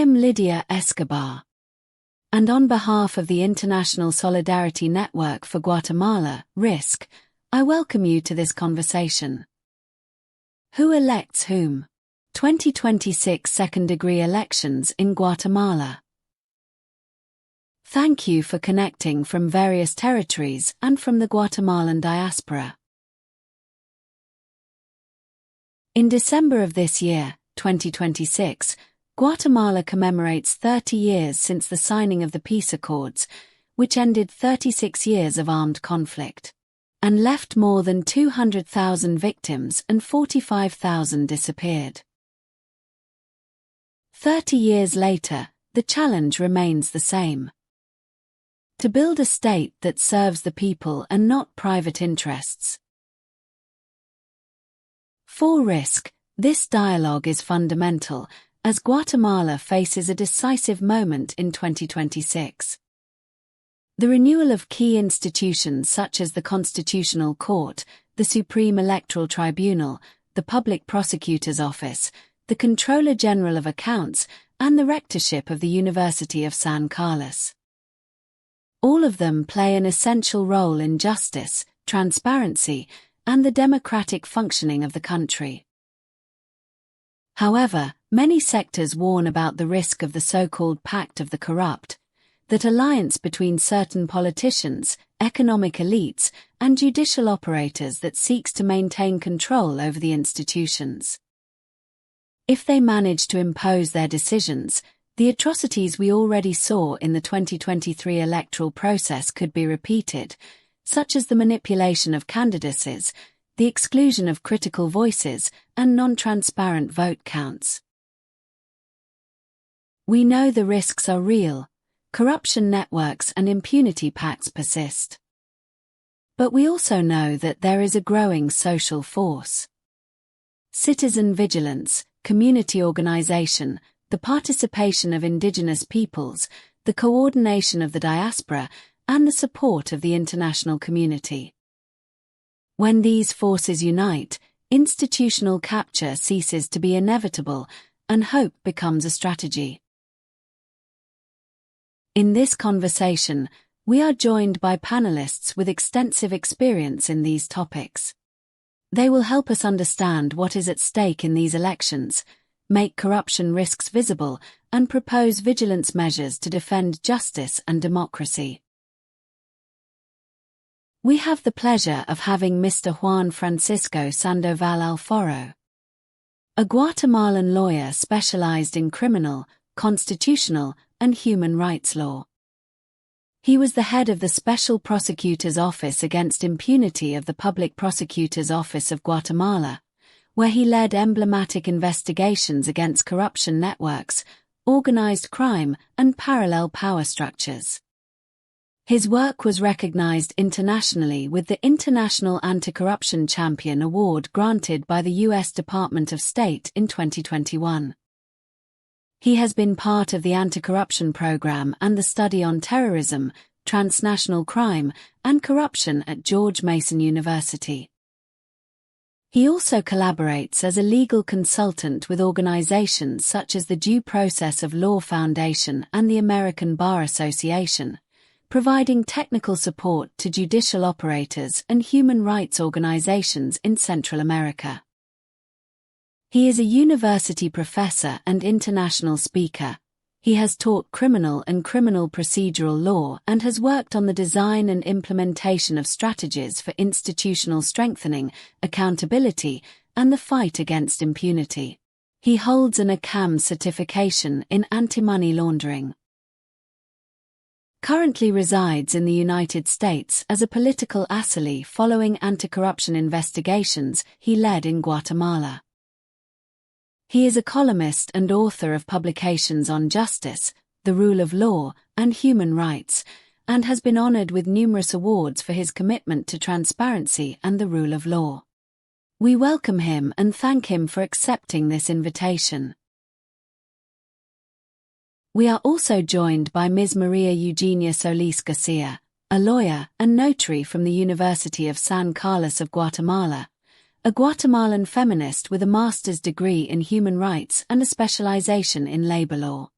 am Lydia Escobar. And on behalf of the International Solidarity Network for Guatemala, RISC, I welcome you to this conversation. Who elects whom? 2026 second-degree elections in Guatemala. Thank you for connecting from various territories and from the Guatemalan diaspora. In December of this year, 2026, Guatemala commemorates 30 years since the signing of the peace accords, which ended 36 years of armed conflict, and left more than 200,000 victims and 45,000 disappeared. 30 years later, the challenge remains the same. To build a state that serves the people and not private interests. For RISC, this dialogue is fundamental, as Guatemala faces a decisive moment in 2026. The renewal of key institutions such as the Constitutional Court, the Supreme Electoral Tribunal, the Public Prosecutor's Office, the Controller General of Accounts, and the Rectorship of the University of San Carlos. All of them play an essential role in justice, transparency, and the democratic functioning of the country. However, many sectors warn about the risk of the so-called Pact of the Corrupt, that alliance between certain politicians, economic elites, and judicial operators that seeks to maintain control over the institutions. If they manage to impose their decisions, the atrocities we already saw in the 2023 electoral process could be repeated, such as the manipulation of candidacies, the exclusion of critical voices, and non-transparent vote counts. We know the risks are real. Corruption networks and impunity pacts persist. But we also know that there is a growing social force. Citizen vigilance, community organization, the participation of indigenous peoples, the coordination of the diaspora, and the support of the international community. When these forces unite, institutional capture ceases to be inevitable, and hope becomes a strategy. In this conversation, we are joined by panelists with extensive experience in these topics. They will help us understand what is at stake in these elections, make corruption risks visible, and propose vigilance measures to defend justice and democracy. We have the pleasure of having Mr. Juan Francisco Sandoval Alfaro, a Guatemalan lawyer specialized in criminal, constitutional, and human rights law. He was the head of the Special Prosecutor's Office against Impunity of the Public Prosecutor's Office of Guatemala, where he led emblematic investigations against corruption networks, organized crime, and parallel power structures. His work was recognized internationally with the International Anti-Corruption Champion Award granted by the U.S. Department of State in 2021. He has been part of the anti-corruption program and the study on terrorism, transnational crime, and corruption at George Mason University. He also collaborates as a legal consultant with organizations such as the Due Process of Law Foundation and the American Bar Association, providing technical support to judicial operators and human rights organizations in Central America. He is a university professor and international speaker. He has taught criminal and criminal procedural law and has worked on the design and implementation of strategies for institutional strengthening, accountability, and the fight against impunity. He holds an ACAM certification in anti-money laundering. Currently resides in the United States as a political asile following anti-corruption investigations he led in Guatemala. He is a columnist and author of publications on justice, the rule of law, and human rights, and has been honored with numerous awards for his commitment to transparency and the rule of law. We welcome him and thank him for accepting this invitation. We are also joined by Ms. Maria Eugenia Solis Garcia, a lawyer and notary from the University of San Carlos of Guatemala, a Guatemalan feminist with a master's degree in human rights and a specialization in labor law.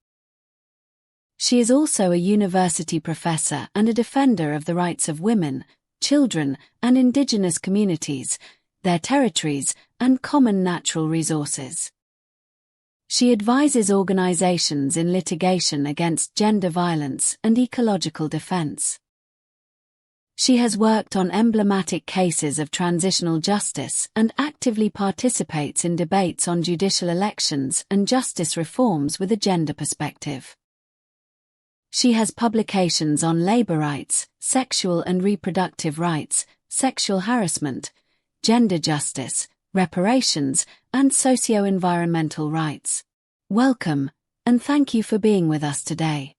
She is also a university professor and a defender of the rights of women, children, and indigenous communities, their territories, and common natural resources. She advises organizations in litigation against gender violence and ecological defense. She has worked on emblematic cases of transitional justice and actively participates in debates on judicial elections and justice reforms with a gender perspective. She has publications on labor rights, sexual and reproductive rights, sexual harassment, gender justice, reparations, and socio-environmental rights. Welcome, and thank you for being with us today.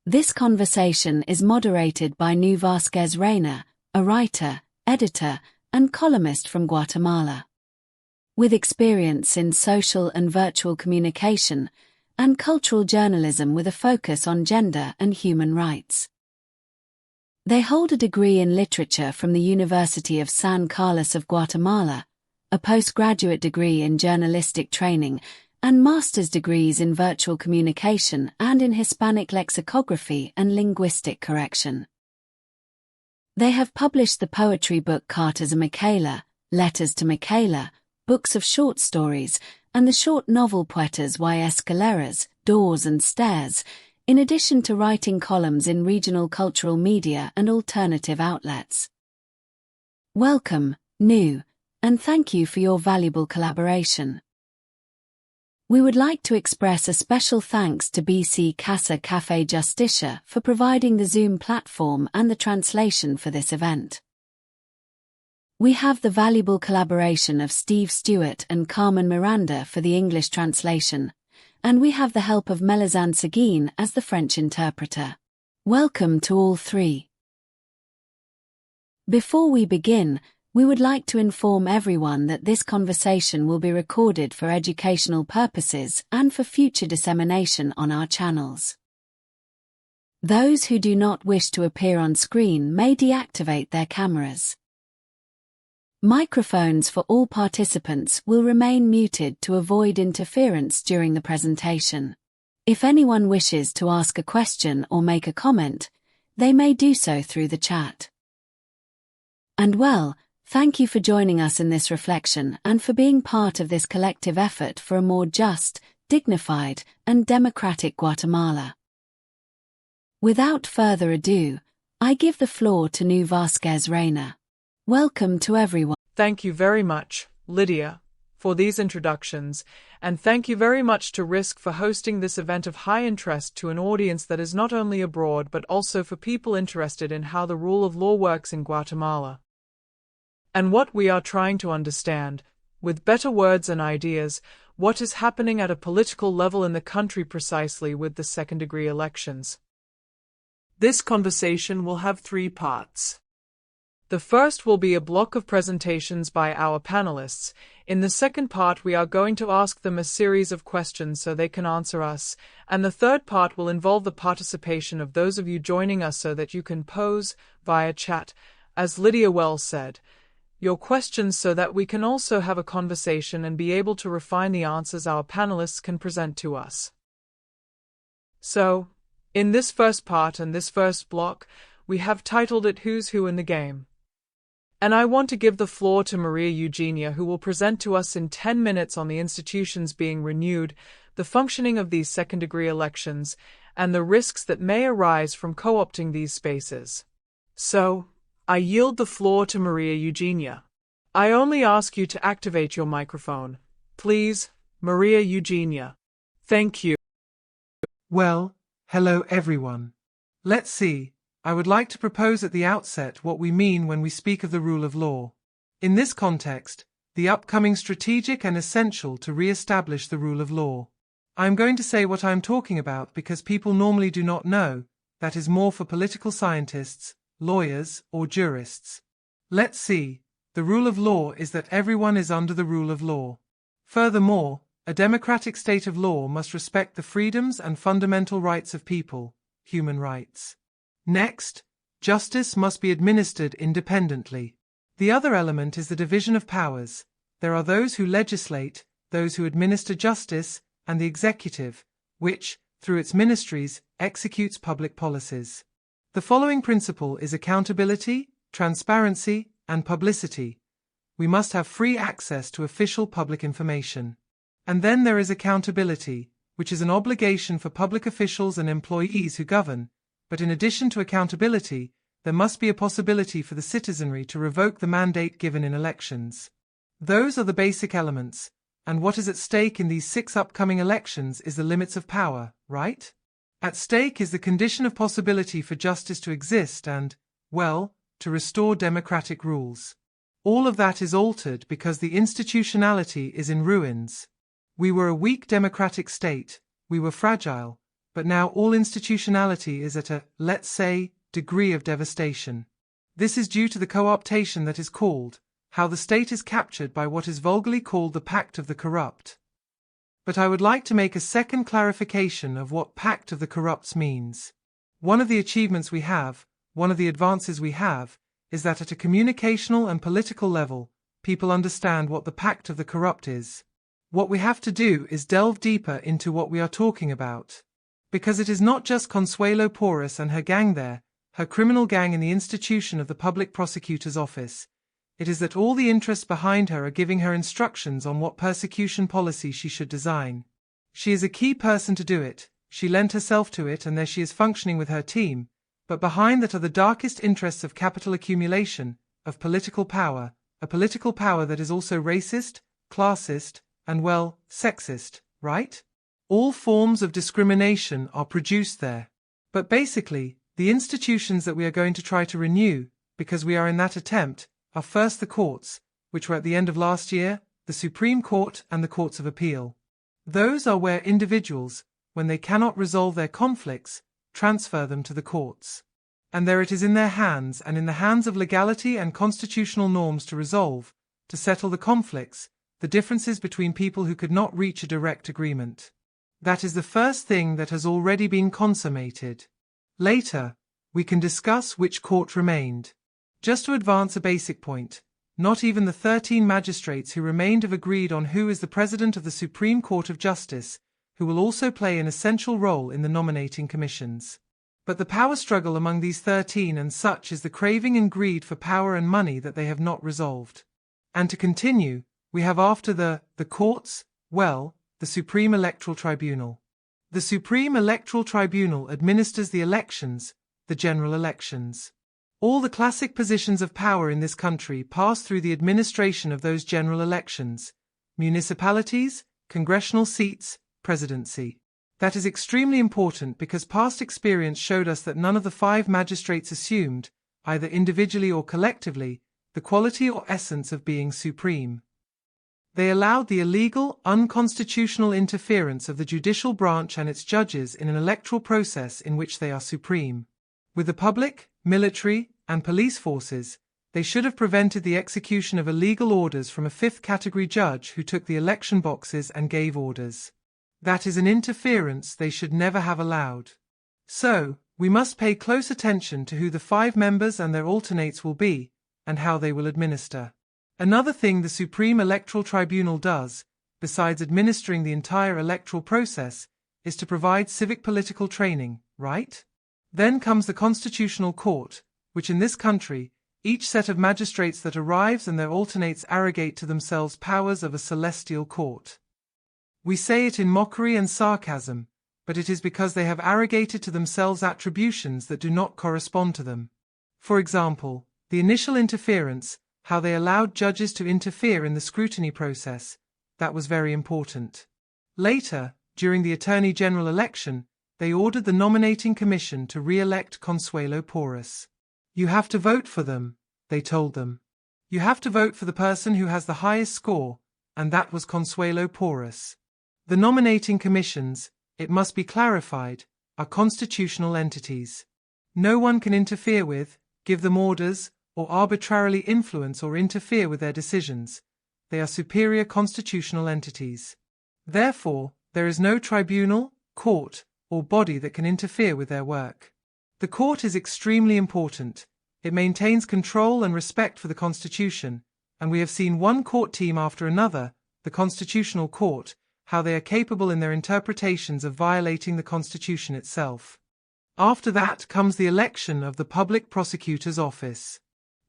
This conversation is moderated by Noe Vasquez Reyna, a writer, editor, and columnist from Guatemala. With experience in social and virtual communication, and cultural journalism with a focus on gender and human rights. They hold a degree in literature from the University of San Carlos of Guatemala, a postgraduate degree in journalistic training, and master's degrees in virtual communication and in Hispanic lexicography and linguistic correction. They have published the poetry book Cartas a Michaela, Letters to Michaela, books of short stories, and the short novel Puertas y Escaleras, Doors and Stairs, in addition to writing columns in regional cultural media and alternative outlets. Welcome, Noe, and thank you for your valuable collaboration. We would like to express a special thanks to BC Casa Café Justicia for providing the Zoom platform and the translation for this event. We have the valuable collaboration of Steve Stewart and Carmen Miranda for the English translation, and we have the help of Melizane Seguin as the French interpreter. Welcome to all three. Before we begin, we would like to inform everyone that this conversation will be recorded for educational purposes and for future dissemination on our channels. Those who do not wish to appear on screen may deactivate their cameras. Microphones for all participants will remain muted to avoid interference during the presentation. If anyone wishes to ask a question or make a comment, they may do so through the chat. And well, thank you for joining us in this reflection and for being part of this collective effort for a more just, dignified, and democratic Guatemala. Without further ado, I give the floor to Noe Vasquez Reyna. Welcome to everyone. Thank you very much, Lydia, for these introductions, and thank you very much to RISC for hosting this event of high interest to an audience that is not only abroad but also for people interested in how the rule of law works in Guatemala. And what we are trying to understand, with better words and ideas, what is happening at a political level in the country precisely with the second-degree elections. This conversation will have 3 parts. The first will be a block of presentations by our panelists. In the second part we are going to ask them a series of questions so they can answer us, and the third part will involve the participation of those of you joining us so that you can pose, via chat, as Lydia well said, your questions so that we can also have a conversation and be able to refine the answers our panelists can present to us. So, in this first part and this first block, we have titled it Who's Who in the Game. And I want to give the floor to Maria Eugenia, who will present to us in 10 minutes on the institutions being renewed, the functioning of these second-degree elections, and the risks that may arise from co-opting these spaces. So, I yield the floor to Maria Eugenia. I only ask you to activate your microphone. Please, Maria Eugenia. Thank you. Well, hello everyone. Let's see. I would like to propose at the outset what we mean when we speak of the rule of law. In this context, the upcoming strategic and essential to re-establish the rule of law. I am going to say what I am talking about because people normally do not know, that is more for political scientists, lawyers, or jurists. Let's see, the rule of law is that everyone is under the rule of law. Furthermore, a democratic state of law must respect the freedoms and fundamental rights of people, human rights. Next, justice must be administered independently. The other element is the division of powers. There are those who legislate, those who administer justice, and the executive, which, through its ministries, executes public policies. The following principle is accountability, transparency, and publicity. We must have free access to official public information. And then there is accountability, which is an obligation for public officials and employees who govern, but in addition to accountability, there must be a possibility for the citizenry to revoke the mandate given in elections. Those are the basic elements, and what is at stake in these 6 upcoming elections is the limits of power, right? At stake is the condition of possibility for justice to exist and, well, to restore democratic rules. All of that is altered because the institutionality is in ruins. We were a weak democratic state, we were fragile, but now all institutionality is at a, let's say, degree of devastation. This is due to the co-optation that is called, how the state is captured by what is vulgarly called the Pact of the Corrupt. But I would like to make a second clarification of what Pact of the Corrupts means. One of the achievements we have, one of the advances we have, is that at a communicational and political level, people understand what the Pact of the Corrupt is. What we have to do is delve deeper into what we are talking about. Because it is not just Consuelo Porras and her gang there, her criminal gang in the institution of the public prosecutor's office. It is that all the interests behind her are giving her instructions on what persecution policy she should design. She is a key person to do it, she lent herself to it and there she is functioning with her team, but behind that are the darkest interests of capital accumulation, of political power, a political power that is also racist, classist, and well, sexist, right? All forms of discrimination are produced there. But basically, the institutions that we are going to try to renew, because we are in that attempt, are first the courts, which were at the end of last year, the Supreme Court and the Courts of Appeal. Those are where individuals, when they cannot resolve their conflicts, transfer them to the courts. And there it is in their hands and in the hands of legality and constitutional norms to resolve, to settle the conflicts, the differences between people who could not reach a direct agreement. That is the first thing that has already been consummated. Later, we can discuss which court remained. Just to advance a basic point, not even the 13 magistrates who remained have agreed on who is the President of the Supreme Court of Justice, who will also play an essential role in the nominating commissions. But the power struggle among these 13 and such is the craving and greed for power and money that they have not resolved. And to continue, we have after the courts, well, the Supreme Electoral Tribunal. The Supreme Electoral Tribunal administers the elections, the general elections. All the classic positions of power in this country pass through the administration of those general elections, municipalities, congressional seats, presidency. That is extremely important because past experience showed us that none of the 5 magistrates assumed, either individually or collectively, the quality or essence of being supreme. They allowed the illegal, unconstitutional interference of the judicial branch and its judges in an electoral process in which they are supreme. With the public, military, and police forces, they should have prevented the execution of illegal orders from a 5th category judge who took the election boxes and gave orders. That is an interference they should never have allowed. So, we must pay close attention to who the 5 members and their alternates will be, and how they will administer. Another thing the Supreme Electoral Tribunal does, besides administering the entire electoral process, is to provide civic political training, right? Then comes the Constitutional Court, which in this country, each set of magistrates that arrives and their alternates arrogate to themselves powers of a celestial court. We say it in mockery and sarcasm, but it is because they have arrogated to themselves attributions that do not correspond to them. For example, the initial interference, how they allowed judges to interfere in the scrutiny process, that was very important. Later, during the Attorney General election, they ordered the nominating commission to re-elect Consuelo Porras. You have to vote for them, they told them. You have to vote for the person who has the highest score, and that was Consuelo Porras. The nominating commissions, it must be clarified, are constitutional entities. No one can interfere with, give them orders, or arbitrarily influence or interfere with their decisions. They are superior constitutional entities. Therefore, there is no tribunal, court, or body that can interfere with their work. The court is extremely important. It maintains control and respect for the Constitution, and we have seen one court team after another, the Constitutional Court, how they are capable in their interpretations of violating the Constitution itself. After that comes the election of the Public Prosecutor's Office.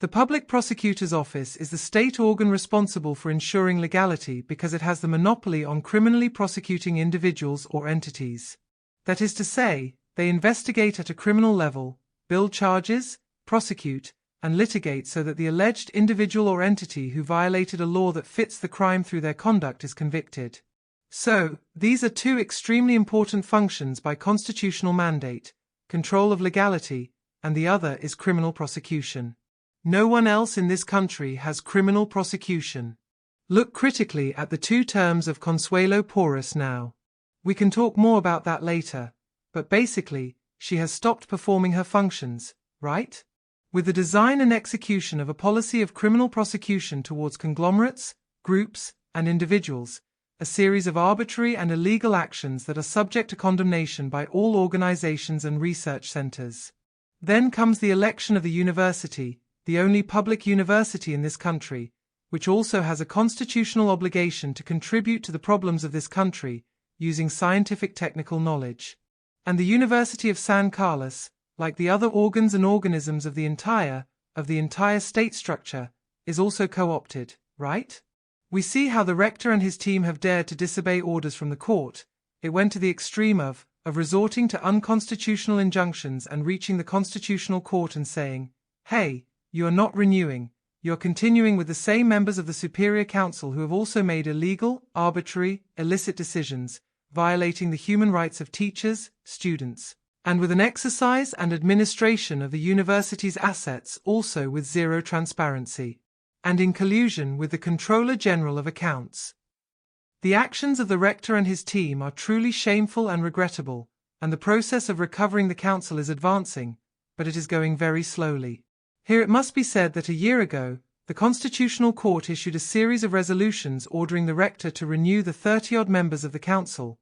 The Public Prosecutor's Office is the state organ responsible for ensuring legality because it has the monopoly on criminally prosecuting individuals or entities. That is to say, they investigate at a criminal level, build charges, prosecute, and litigate so that the alleged individual or entity who violated a law that fits the crime through their conduct is convicted. So, these are two extremely important functions by constitutional mandate: control of legality, and the other is criminal prosecution. No one else in this country has criminal prosecution. Look critically at the two terms of Consuelo Porras now. We can talk more about that later, but basically, she has stopped performing her functions, right? With the design and execution of a policy of criminal prosecution towards conglomerates, groups, and individuals, a series of arbitrary and illegal actions that are subject to condemnation by all organizations and research centers. Then comes the election of the university, the only public university in this country, which also has a constitutional obligation to contribute to the problems of this country, using scientific technical knowledge. And the University of San Carlos, like the other organs and organisms of the entire state structure, is also co-opted, right? We see how the rector and his team have dared to disobey orders from the court. It went to the extreme of resorting to unconstitutional injunctions and reaching the Constitutional Court and saying, "Hey, you are not renewing, you are continuing with the same members of the Superior Council who have also made illegal, arbitrary, illicit decisions, violating the human rights of teachers, students, and with an exercise and administration of the university's assets also with zero transparency, and in collusion with the Comptroller General of Accounts." The actions of the rector and his team are truly shameful and regrettable, and the process of recovering the council is advancing, but it is going very slowly. Here it must be said that a year ago, the Constitutional Court issued a series of resolutions ordering the rector to renew the 30-odd members of the council.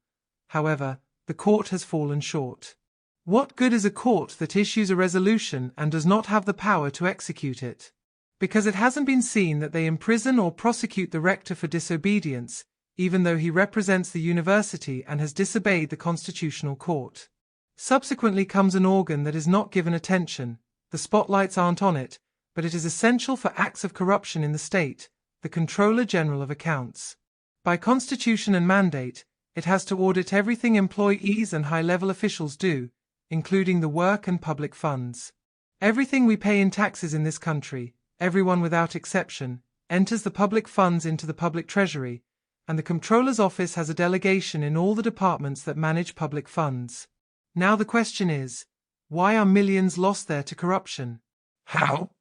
However, the court has fallen short. What good is a court that issues a resolution and does not have the power to execute it? Because it hasn't been seen that they imprison or prosecute the rector for disobedience, even though he represents the university and has disobeyed the Constitutional Court. Subsequently comes an organ that is not given attention. The spotlights aren't on it, but it is essential for acts of corruption in the state, the Comptroller General of Accounts. By constitution and mandate, it has to audit everything employees and high-level officials do, including the work and public funds. Everything we pay in taxes in this country, everyone without exception, enters the public funds into the public treasury, and the Comptroller's office has a delegation in all the departments that manage public funds. Now the question is, why are millions lost there to corruption? How?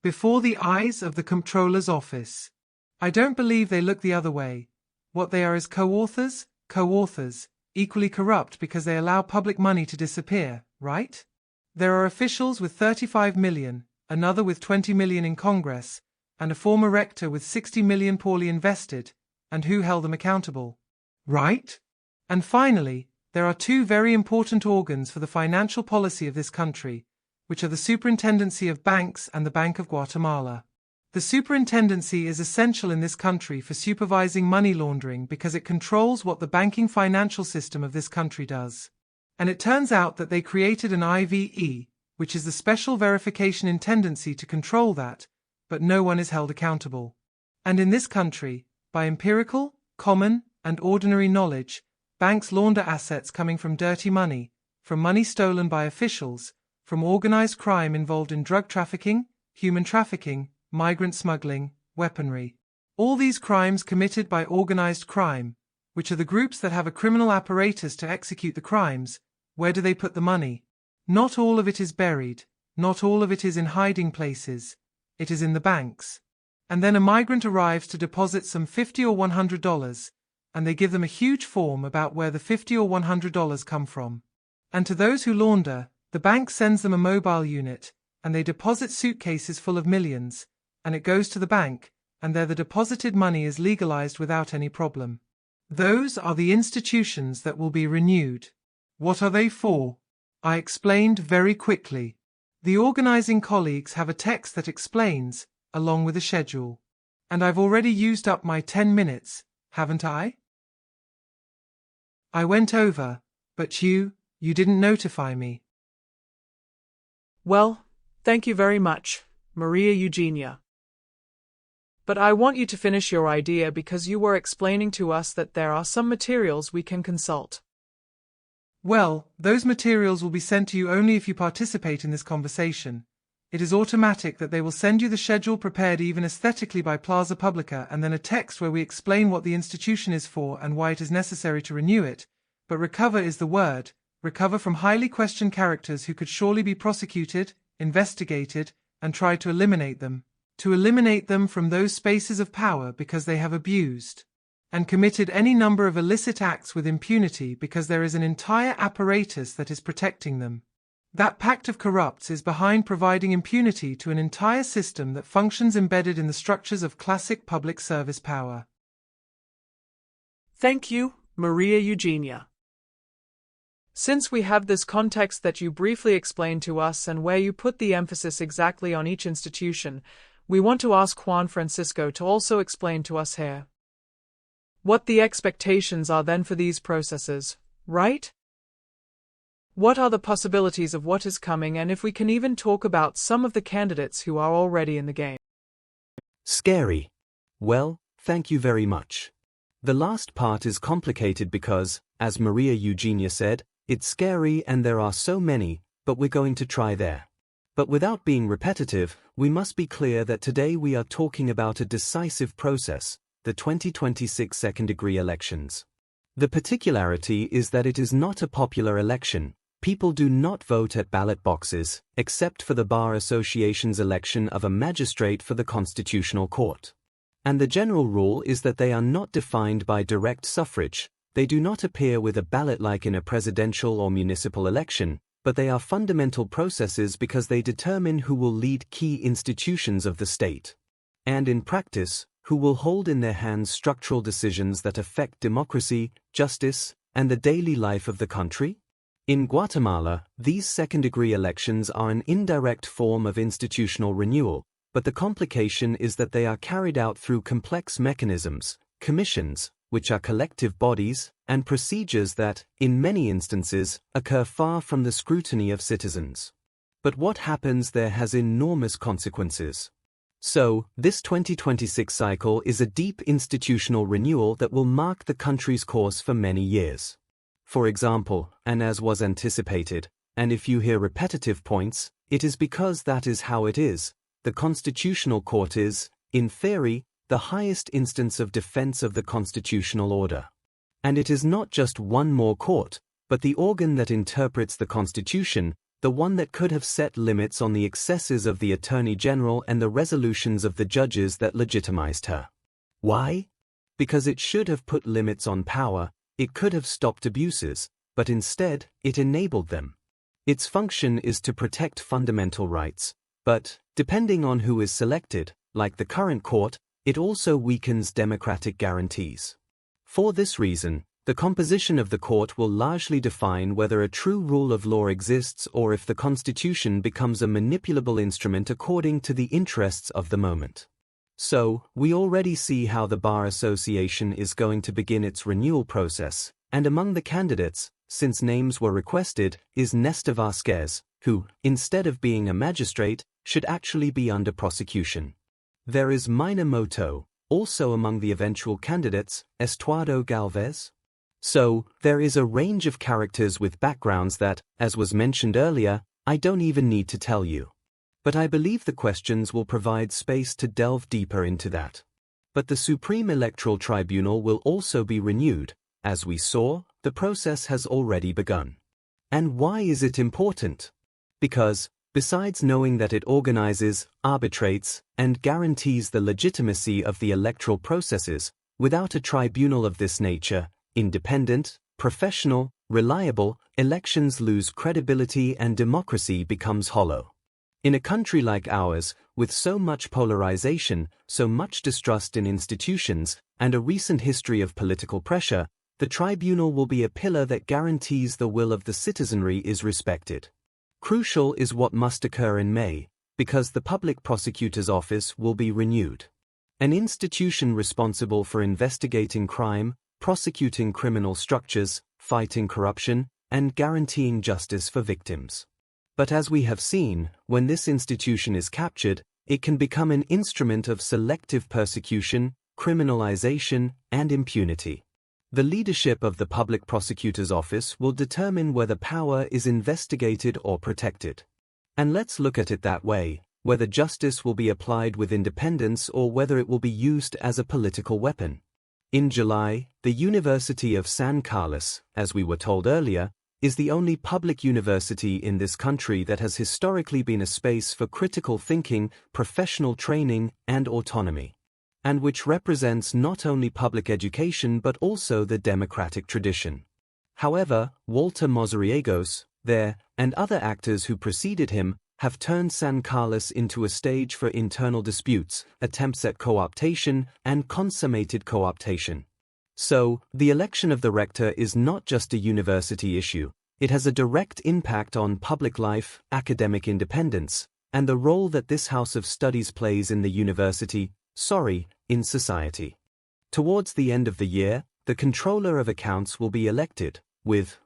Before the eyes of the Comptroller's office. I don't believe they look the other way. What they are is co-authors, equally corrupt because they allow public money to disappear, right? There are officials with 35 million, another with 20 million in Congress, and a former rector with 60 million poorly invested, and who held them accountable? Right? And finally, there are two very important organs for the financial policy of this country, which are the Superintendency of Banks and the Bank of Guatemala. The Superintendency is essential in this country for supervising money laundering because it controls what the banking financial system of this country does. And it turns out that they created an IVE, which is the Special Verification Intendency to control that, but no one is held accountable. And in this country, by empirical, common, and ordinary knowledge, banks launder assets coming from dirty money, from money stolen by officials, from organized crime involved in drug trafficking, human trafficking, migrant smuggling, weaponry. All these crimes committed by organized crime, which are the groups that have a criminal apparatus to execute the crimes. Where do they put the money? Not all of it is buried, not all of it is in hiding places. It is in the banks. And then a migrant arrives to deposit some $50 or $100, and they give them a huge form about where the $50 or $100 come from. And to those who launder, the bank sends them a mobile unit, and they deposit suitcases full of millions, and it goes to the bank, and there the deposited money is legalized without any problem. Those are the institutions that will be renewed. What are they for? I explained very quickly. The organizing colleagues have a text that explains, along with a schedule. And I've already used up my 10 minutes, haven't I? I went over, but you didn't notify me. Well, thank you very much, Maria Eugenia. But I want you to finish your idea because you were explaining to us that there are some materials we can consult. Well, those materials will be sent to you only if you participate in this conversation. It is automatic that they will send you the schedule prepared even aesthetically by Plaza Publica and then a text where we explain what the institution is for and why it is necessary to renew it. But recover is the word, recover from highly questioned characters who could surely be prosecuted, investigated, and try to eliminate them. To eliminate them from those spaces of power because they have abused and committed any number of illicit acts with impunity because there is an entire apparatus that is protecting them. That pact of corrupts is behind providing impunity to an entire system that functions embedded in the structures of classic public service power. Thank you, Maria Eugenia. Since we have this context that you briefly explained to us and where you put the emphasis exactly on each institution, we want to ask Juan Francisco to also explain to us here what the expectations are then for these processes, right? What are the possibilities of what is coming, and if we can even talk about some of the candidates who are already in the game? Scary. Well, thank you very much. The last part is complicated because, as Maria Eugenia said, it's scary and there are so many, but we're going to try there. But without being repetitive, we must be clear that today we are talking about a decisive process, the 2026 second-degree elections. The particularity is that it is not a popular election. People do not vote at ballot boxes, except for the Bar Association's election of a magistrate for the Constitutional Court. And the general rule is that they are not defined by direct suffrage. They do not appear with a ballot like in a presidential or municipal election, but they are fundamental processes because they determine who will lead key institutions of the state. And in practice, who will hold in their hands structural decisions that affect democracy, justice, and the daily life of the country? In Guatemala, these second-degree elections are an indirect form of institutional renewal, but the complication is that they are carried out through complex mechanisms, commissions, which are collective bodies, and procedures that, in many instances, occur far from the scrutiny of citizens. But what happens there has enormous consequences. So, this 2026 cycle is a deep institutional renewal that will mark the country's course for many years. For example, and as was anticipated, and if you hear repetitive points, it is because that is how it is. The Constitutional Court is, in theory, the highest instance of defense of the constitutional order. And it is not just one more court, but the organ that interprets the Constitution, the one that could have set limits on the excesses of the Attorney General and the resolutions of the judges that legitimized her. Why? Because it should have put limits on power, it could have stopped abuses, but instead, it enabled them. Its function is to protect fundamental rights, but, depending on who is selected, like the current court, it also weakens democratic guarantees. For this reason, the composition of the court will largely define whether a true rule of law exists or if the Constitution becomes a manipulable instrument according to the interests of the moment. So, we already see how the Bar Association is going to begin its renewal process, and among the candidates, since names were requested, is Noe Vasquez, who, instead of being a magistrate, should actually be under prosecution. There is Minamoto, also among the eventual candidates, Estuardo Galvez. So, there is a range of characters with backgrounds that, as was mentioned earlier, I don't even need to tell you. But I believe the questions will provide space to delve deeper into that. But the Supreme Electoral Tribunal will also be renewed. As we saw, the process has already begun. And why is it important? Because, besides knowing that it organizes, arbitrates, and guarantees the legitimacy of the electoral processes, without a tribunal of this nature, independent, professional, reliable, elections lose credibility and democracy becomes hollow. In a country like ours, with so much polarization, so much distrust in institutions, and a recent history of political pressure, the tribunal will be a pillar that guarantees the will of the citizenry is respected. Crucial is what must occur in May, because the Public Prosecutor's Office will be renewed. An institution responsible for investigating crime, prosecuting criminal structures, fighting corruption, and guaranteeing justice for victims. But as we have seen, when this institution is captured, it can become an instrument of selective persecution, criminalization, and impunity. The leadership of the Public Prosecutor's Office will determine whether power is investigated or protected. And let's look at it that way, whether justice will be applied with independence or whether it will be used as a political weapon. In July, the University of San Carlos, as we were told earlier, is the only public university in this country that has historically been a space for critical thinking, professional training, and autonomy, and which represents not only public education but also the democratic tradition. However, Walter Mozriegos, there, and other actors who preceded him, have turned San Carlos into a stage for internal disputes, attempts at co-optation, and consummated co-optation. So, the election of the rector is not just a university issue, it has a direct impact on public life, academic independence, and the role that this house of studies plays in the university, in society. Towards the end of the year, the Controller of Accounts will be elected, with,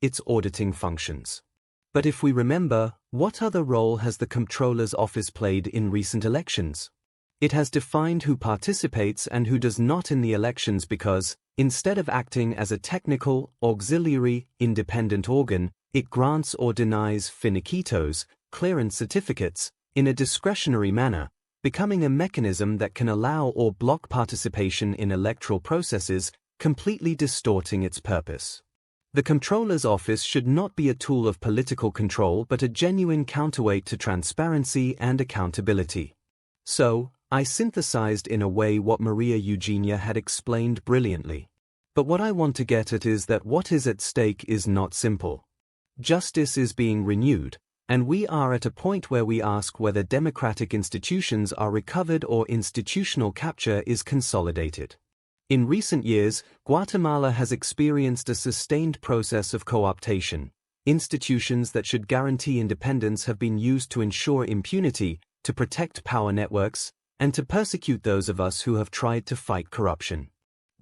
its auditing functions. But if we remember, what other role has the Comptroller's Office played in recent elections? It has defined who participates and who does not in the elections because, instead of acting as a technical, auxiliary, independent organ, it grants or denies finiquitos, clearance certificates, in a discretionary manner, becoming a mechanism that can allow or block participation in electoral processes, completely distorting its purpose. The Comptroller's Office should not be a tool of political control but a genuine counterweight to transparency and accountability. So, I synthesized in a way what Maria Eugenia had explained brilliantly. But what I want to get at is that what is at stake is not simple. Justice is being renewed, and we are at a point where we ask whether democratic institutions are recovered or institutional capture is consolidated. In recent years, Guatemala has experienced a sustained process of co-optation. Institutions that should guarantee independence have been used to ensure impunity, to protect power networks, and to persecute those of us who have tried to fight corruption.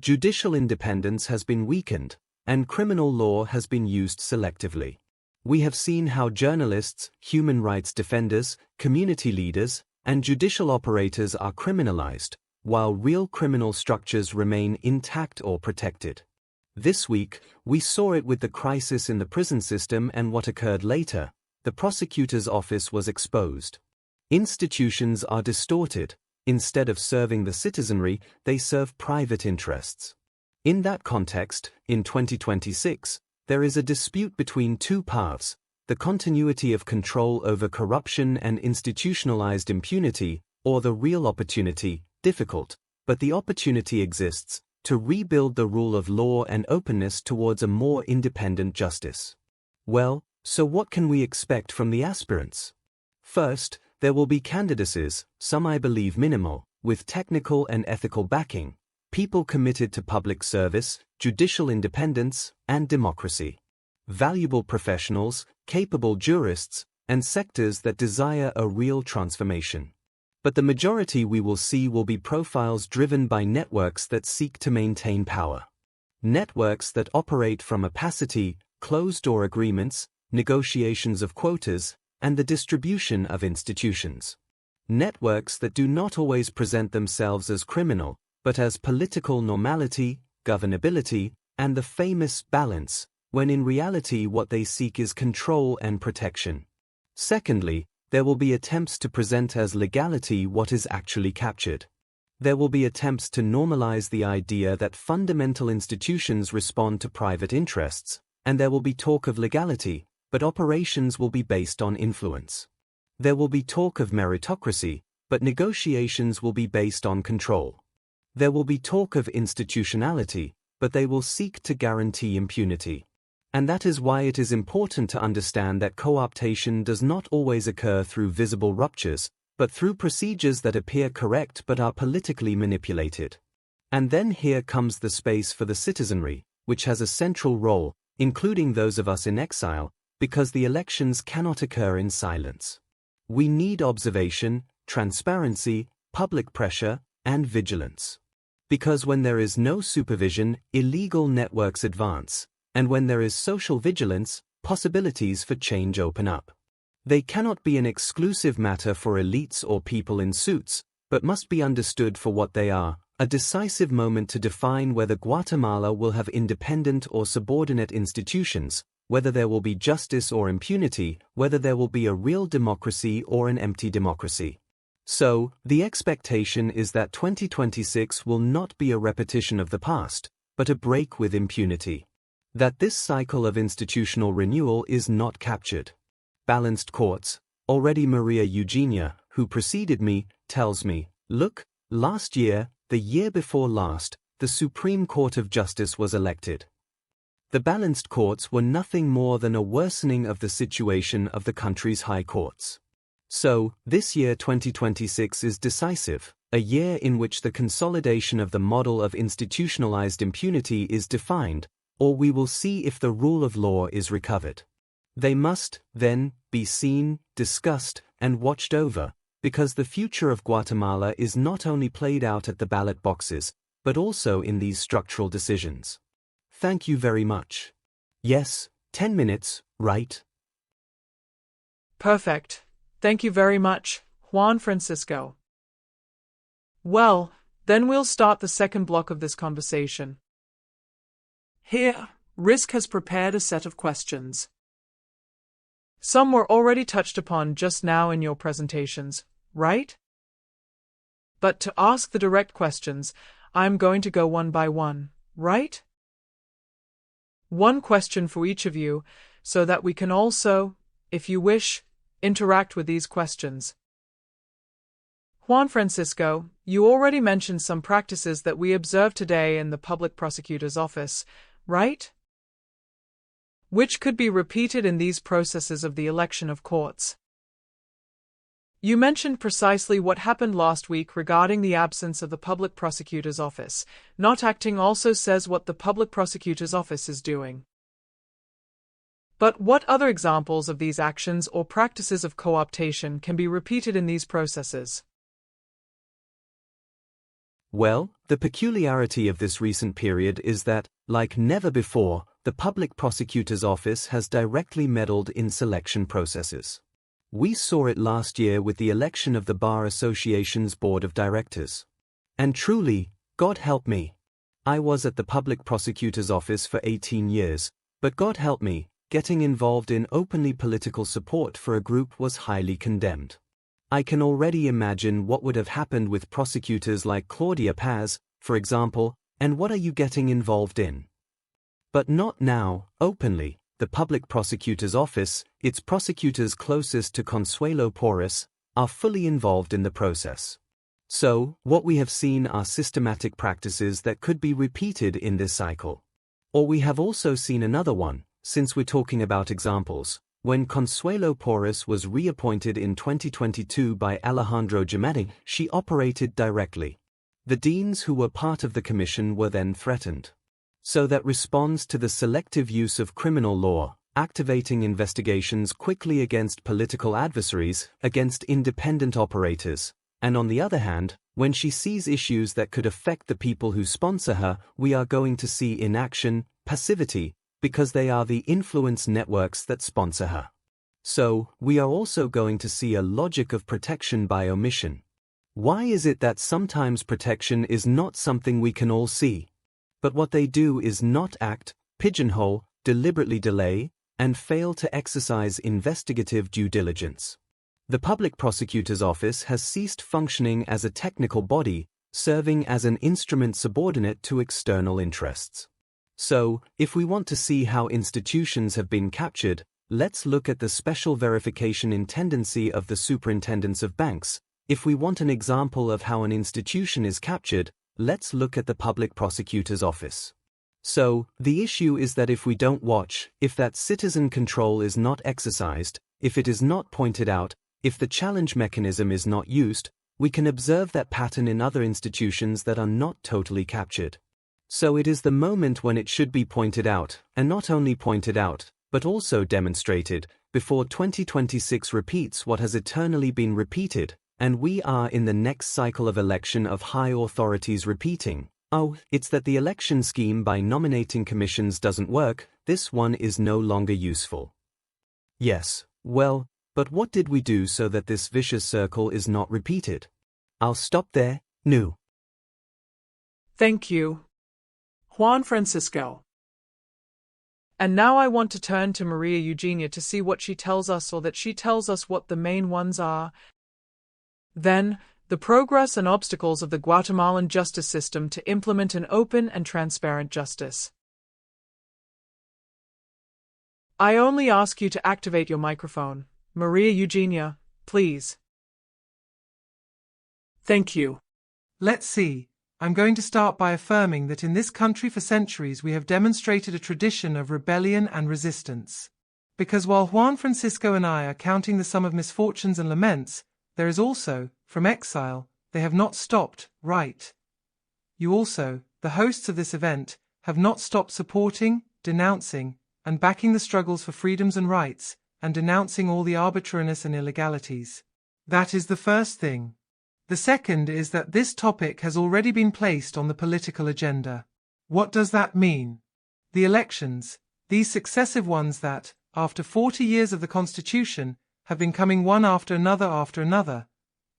Judicial independence has been weakened, and criminal law has been used selectively. We have seen how journalists, human rights defenders, community leaders, and judicial operators are criminalized, while real criminal structures remain intact or protected. This week, we saw it with the crisis in the prison system, and what occurred later. The prosecutor's office was exposed. Institutions are distorted. Instead of serving the citizenry, they serve private interests. In that context, in 2026, there is a dispute between two paths: the continuity of control over corruption and institutionalized impunity, or the real opportunity, difficult, but the opportunity exists, to rebuild the rule of law and openness towards a more independent justice. Well, so what can we expect from the aspirants? First, there will be candidacies, some I believe minimal, with technical and ethical backing, people committed to public service, judicial independence, and democracy. Valuable professionals, capable jurists, and sectors that desire a real transformation. But the majority we will see will be profiles driven by networks that seek to maintain power. Networks that operate from opacity, closed-door agreements, negotiations of quotas, and the distribution of institutions. Networks that do not always present themselves as criminal, but as political normality, governability, and the famous balance, when in reality what they seek is control and protection. Secondly, there will be attempts to present as legality what is actually captured. There will be attempts to normalize the idea that fundamental institutions respond to private interests, and there will be talk of legality, but operations will be based on influence. There will be talk of meritocracy, but negotiations will be based on control. There will be talk of institutionality, but they will seek to guarantee impunity. And that is why it is important to understand that co-optation does not always occur through visible ruptures, but through procedures that appear correct but are politically manipulated. And then here comes the space for the citizenry, which has a central role, including those of us in exile, because the elections cannot occur in silence. We need observation, transparency, public pressure, and vigilance. Because when there is no supervision, illegal networks advance, and when there is social vigilance, possibilities for change open up. They cannot be an exclusive matter for elites or people in suits, but must be understood for what they are, a decisive moment to define whether Guatemala will have independent or subordinate institutions, whether there will be justice or impunity, whether there will be a real democracy or an empty democracy. So, the expectation is that 2026 will not be a repetition of the past, but a break with impunity. That this cycle of institutional renewal is not captured. Balanced courts. Already Maria Eugenia, who preceded me, tells me, look, last year, the year before last, the Supreme Court of Justice was elected. The balanced courts were nothing more than a worsening of the situation of the country's high courts. So, this year 2026 is decisive, a year in which the consolidation of the model of institutionalized impunity is defined, or we will see if the rule of law is recovered. They must, then, be seen, discussed, and watched over, because the future of Guatemala is not only played out at the ballot boxes, but also in these structural decisions. Thank you very much. Yes, 10 minutes, right? Perfect. Thank you very much, Juan Francisco. Well, then we'll start the second block of this conversation. Here, Risk has prepared a set of questions. Some were already touched upon just now in your presentations, right? But to ask the direct questions, I'm going to go one by one, right? One question for each of you, so that we can also, if you wish, interact with these questions. Juan Francisco, you already mentioned some practices that we observe today in the Public Prosecutor's Office, right? Which could be repeated in these processes of the election of courts. You mentioned precisely what happened last week regarding the absence of the Public Prosecutor's Office. Not acting also says what the Public Prosecutor's Office is doing. But what other examples of these actions or practices of co-optation can be repeated in these processes? Well, the peculiarity of this recent period is that, like never before, the Public Prosecutor's Office has directly meddled in selection processes. We saw it last year with the election of the Bar Association's Board of Directors. And truly, God help me. I was at the Public Prosecutor's Office for 18 years, but God help me, getting involved in openly political support for a group was highly condemned. I can already imagine what would have happened with prosecutors like Claudia Paz, for example, and what are you getting involved in? But not now, openly. The Public Prosecutor's Office, its prosecutors closest to Consuelo Porras, are fully involved in the process. So, what we have seen are systematic practices that could be repeated in this cycle. Or we have also seen another one, since we're talking about examples. When Consuelo Porras was reappointed in 2022 by Alejandro Giménez, she operated directly. The deans who were part of the commission were then threatened. So that responds to the selective use of criminal law, activating investigations quickly against political adversaries, against independent operators. And on the other hand, when she sees issues that could affect the people who sponsor her, we are going to see inaction, passivity, because they are the influence networks that sponsor her. So, we are also going to see a logic of protection by omission. Why is it that sometimes protection is not something we can all see? But what they do is not act, pigeonhole, deliberately delay, and fail to exercise investigative due diligence. The Public Prosecutor's Office has ceased functioning as a technical body, serving as an instrument subordinate to external interests. So, if we want to see how institutions have been captured, let's look at the special verification intendancy of the superintendents of banks. If we want an example of how an institution is captured, let's look at the Public Prosecutor's Office. So, the issue is that if we don't watch, if that citizen control is not exercised, if it is not pointed out, if the challenge mechanism is not used, we can observe that pattern in other institutions that are not totally captured. So it is the moment when it should be pointed out, and not only pointed out, but also demonstrated, before 2026 repeats what has eternally been repeated, and we are in the next cycle of election of high authorities repeating. Oh, it's that the election scheme by nominating commissions doesn't work, This one is no longer useful. Yes, well, but what did we do so that this vicious circle is not repeated? I'll stop there, Noe. Thank you, Juan Francisco. And now I want to turn to Maria Eugenia to see what she tells us, or that she tells us what the main ones are. Then, the progress and obstacles of the Guatemalan justice system to implement an open and transparent justice. I only ask you to activate your microphone. Maria Eugenia, please. Thank you. Let's see. I'm going to start by affirming that in this country for centuries we have demonstrated a tradition of rebellion and resistance. Because while Juan Francisco and I are counting the sum of misfortunes and laments, there is also, from exile, they have not stopped, right? You also, the hosts of this event, have not stopped supporting, denouncing, and backing the struggles for freedoms and rights, and denouncing all the arbitrariness and illegalities. That is the first thing. The second is that this topic has already been placed on the political agenda. What does that mean? The elections, these successive ones that, after 40 years of the Constitution, have been coming one after another.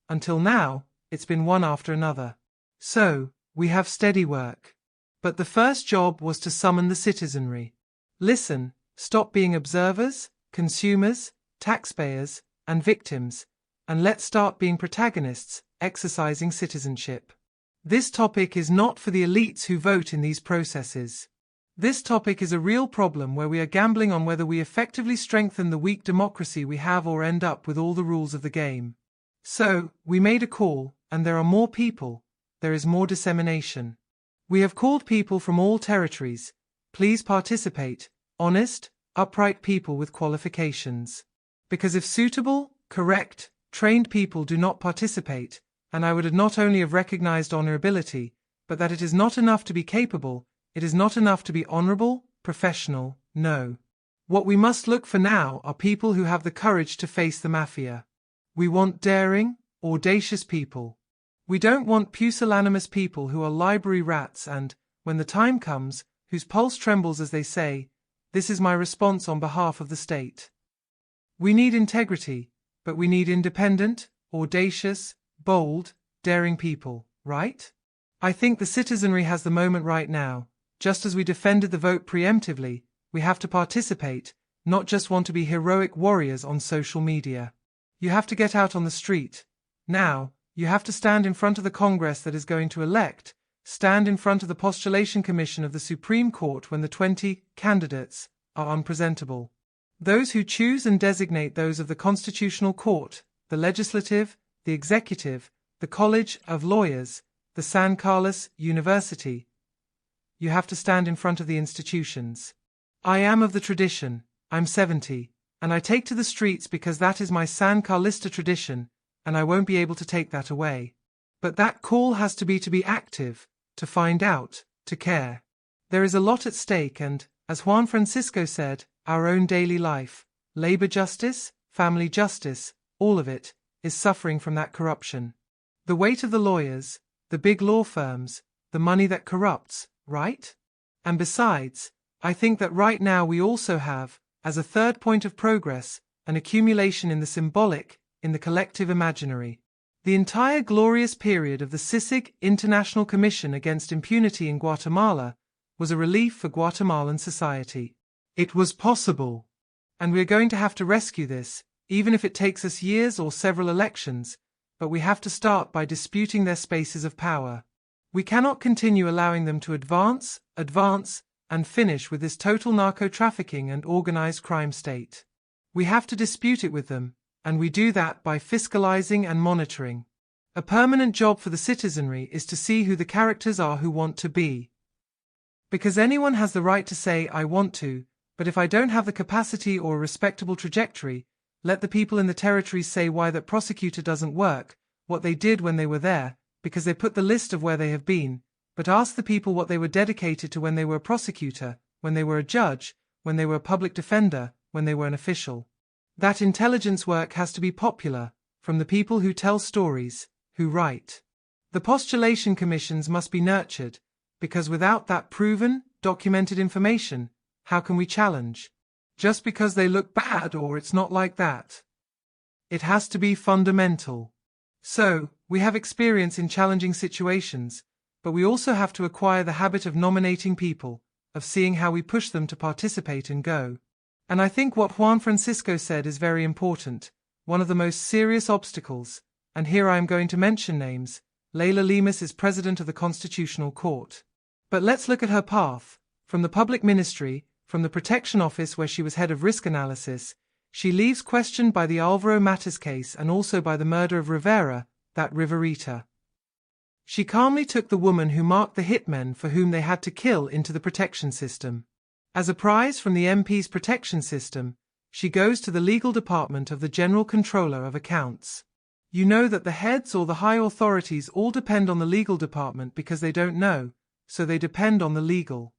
Until now, it's been one after another. So, we have steady work. But the first job was to summon the citizenry. Listen, stop being observers, consumers, taxpayers, and victims, and let's start being protagonists, exercising citizenship. This topic is not for the elites who vote in these processes. This topic is a real problem where we are gambling on whether we effectively strengthen the weak democracy we have or end up with all the rules of the game. So, we made a call, and there are more people, there is more dissemination. We have called people from all territories. Please participate, honest, upright people with qualifications. Because if suitable, correct, trained people do not participate, and I would not only have recognized honorability, but that it is not enough to be capable, it is not enough to be honorable, professional, no. What we must look for now are people who have the courage to face the mafia. We want daring, audacious people. We don't want pusillanimous people who are library rats and, when the time comes, whose pulse trembles as they say, "This is my response on behalf of the state." We need integrity, but we need independent, audacious, bold, daring people, right? I think the citizenry has the moment right now. Just as we defended the vote preemptively, we have to participate, not just want to be heroic warriors on social media. You have to get out on the street. Now, you have to stand in front of the Congress that is going to elect, stand in front of the Postulation Commission of the Supreme Court when the 20 candidates are unpresentable. Those who choose and designate those of the Constitutional Court, the Legislative, the Executive, the College of Lawyers, the San Carlos University. You have to stand in front of the institutions. I am of the tradition, I'm 70, and I take to the streets because that is my San Carlista tradition, and I won't be able to take that away. But that call has to be active, to find out, to care. There is a lot at stake and, as Juan Francisco said, our own daily life, labor justice, family justice, all of it, is suffering from that corruption. The weight of the lawyers, the big law firms, the money that corrupts, right? And besides, I think that right now we also have, as a third point of progress, an accumulation in the symbolic, in the collective imaginary. The entire glorious period of the CICIG International Commission Against Impunity in Guatemala was a relief for Guatemalan society. It was possible. And we are going to have to rescue this, even if it takes us years or several elections, but we have to start by disputing their spaces of power. We cannot continue allowing them to advance, and finish with this total narco-trafficking and organized crime state. We have to dispute it with them, and we do that by fiscalizing and monitoring. A permanent job for the citizenry is to see who the characters are who want to be. Because anyone has the right to say, I want to, but if I don't have the capacity or a respectable trajectory, let the people in the territories say why that prosecutor doesn't work, what they did when they were there, because they put the list of where they have been, but ask the people what they were dedicated to when they were a prosecutor, when they were a judge, when they were a public defender, when they were an official. That intelligence work has to be popular, from the people who tell stories, who write. The postulation commissions must be nurtured, because without that proven, documented information, how can we challenge? Just because they look bad, or it's not like that. It has to be fundamental. So, we have experience in challenging situations, but we also have to acquire the habit of nominating people, of seeing how we push them to participate and go. And I think what Juan Francisco said is very important. One of the most serious obstacles, and here I am going to mention names, Leila Lemus is president of the Constitutional Court. But let's look at her path. From the public ministry, from the protection office where she was head of risk analysis, she leaves questioned by the Alvaro Matas case and also by the murder of Rivera, that Riverita. She calmly took the woman who marked the hitmen for whom they had to kill into the protection system. As a prize from the MP's protection system, she goes to the legal department of the General Controller of Accounts. You know that the heads or the high authorities all depend on the legal department because they don't know, so they depend on the legal.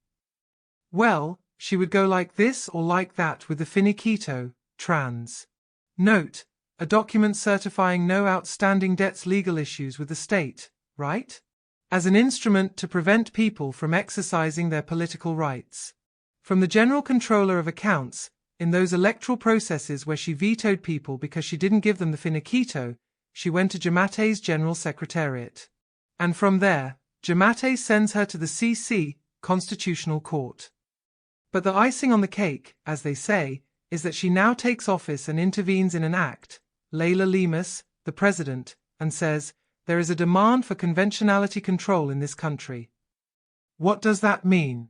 Well, she would go like this or like that with the finiquito, trans. Note, a document certifying no outstanding debts, legal issues with the state, right? As an instrument to prevent people from exercising their political rights. From the General Controller of Accounts, in those electoral processes where she vetoed people because she didn't give them the finiquito, she went to Jamate's General Secretariat. And from there, Jamate sends her to the CC, Constitutional Court. But the icing on the cake, as they say, is that she now takes office and intervenes in an act, Leila Lemus, the president, and says, there is a demand for conventionality control in this country. What does that mean?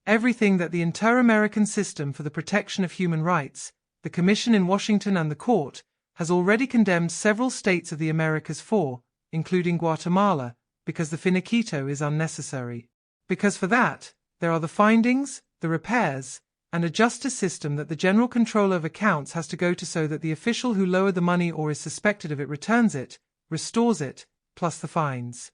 Everything that the Inter-American System for the Protection of Human Rights, the Commission in Washington and the Court, has already condemned several states of the Americas for, including Guatemala, because the finiquito is unnecessary. Because for that, there are the findings, the repairs, and a justice system that the General Controller of Accounts has to go to so that the official who lowered the money or is suspected of it returns it, restores it, plus the fines.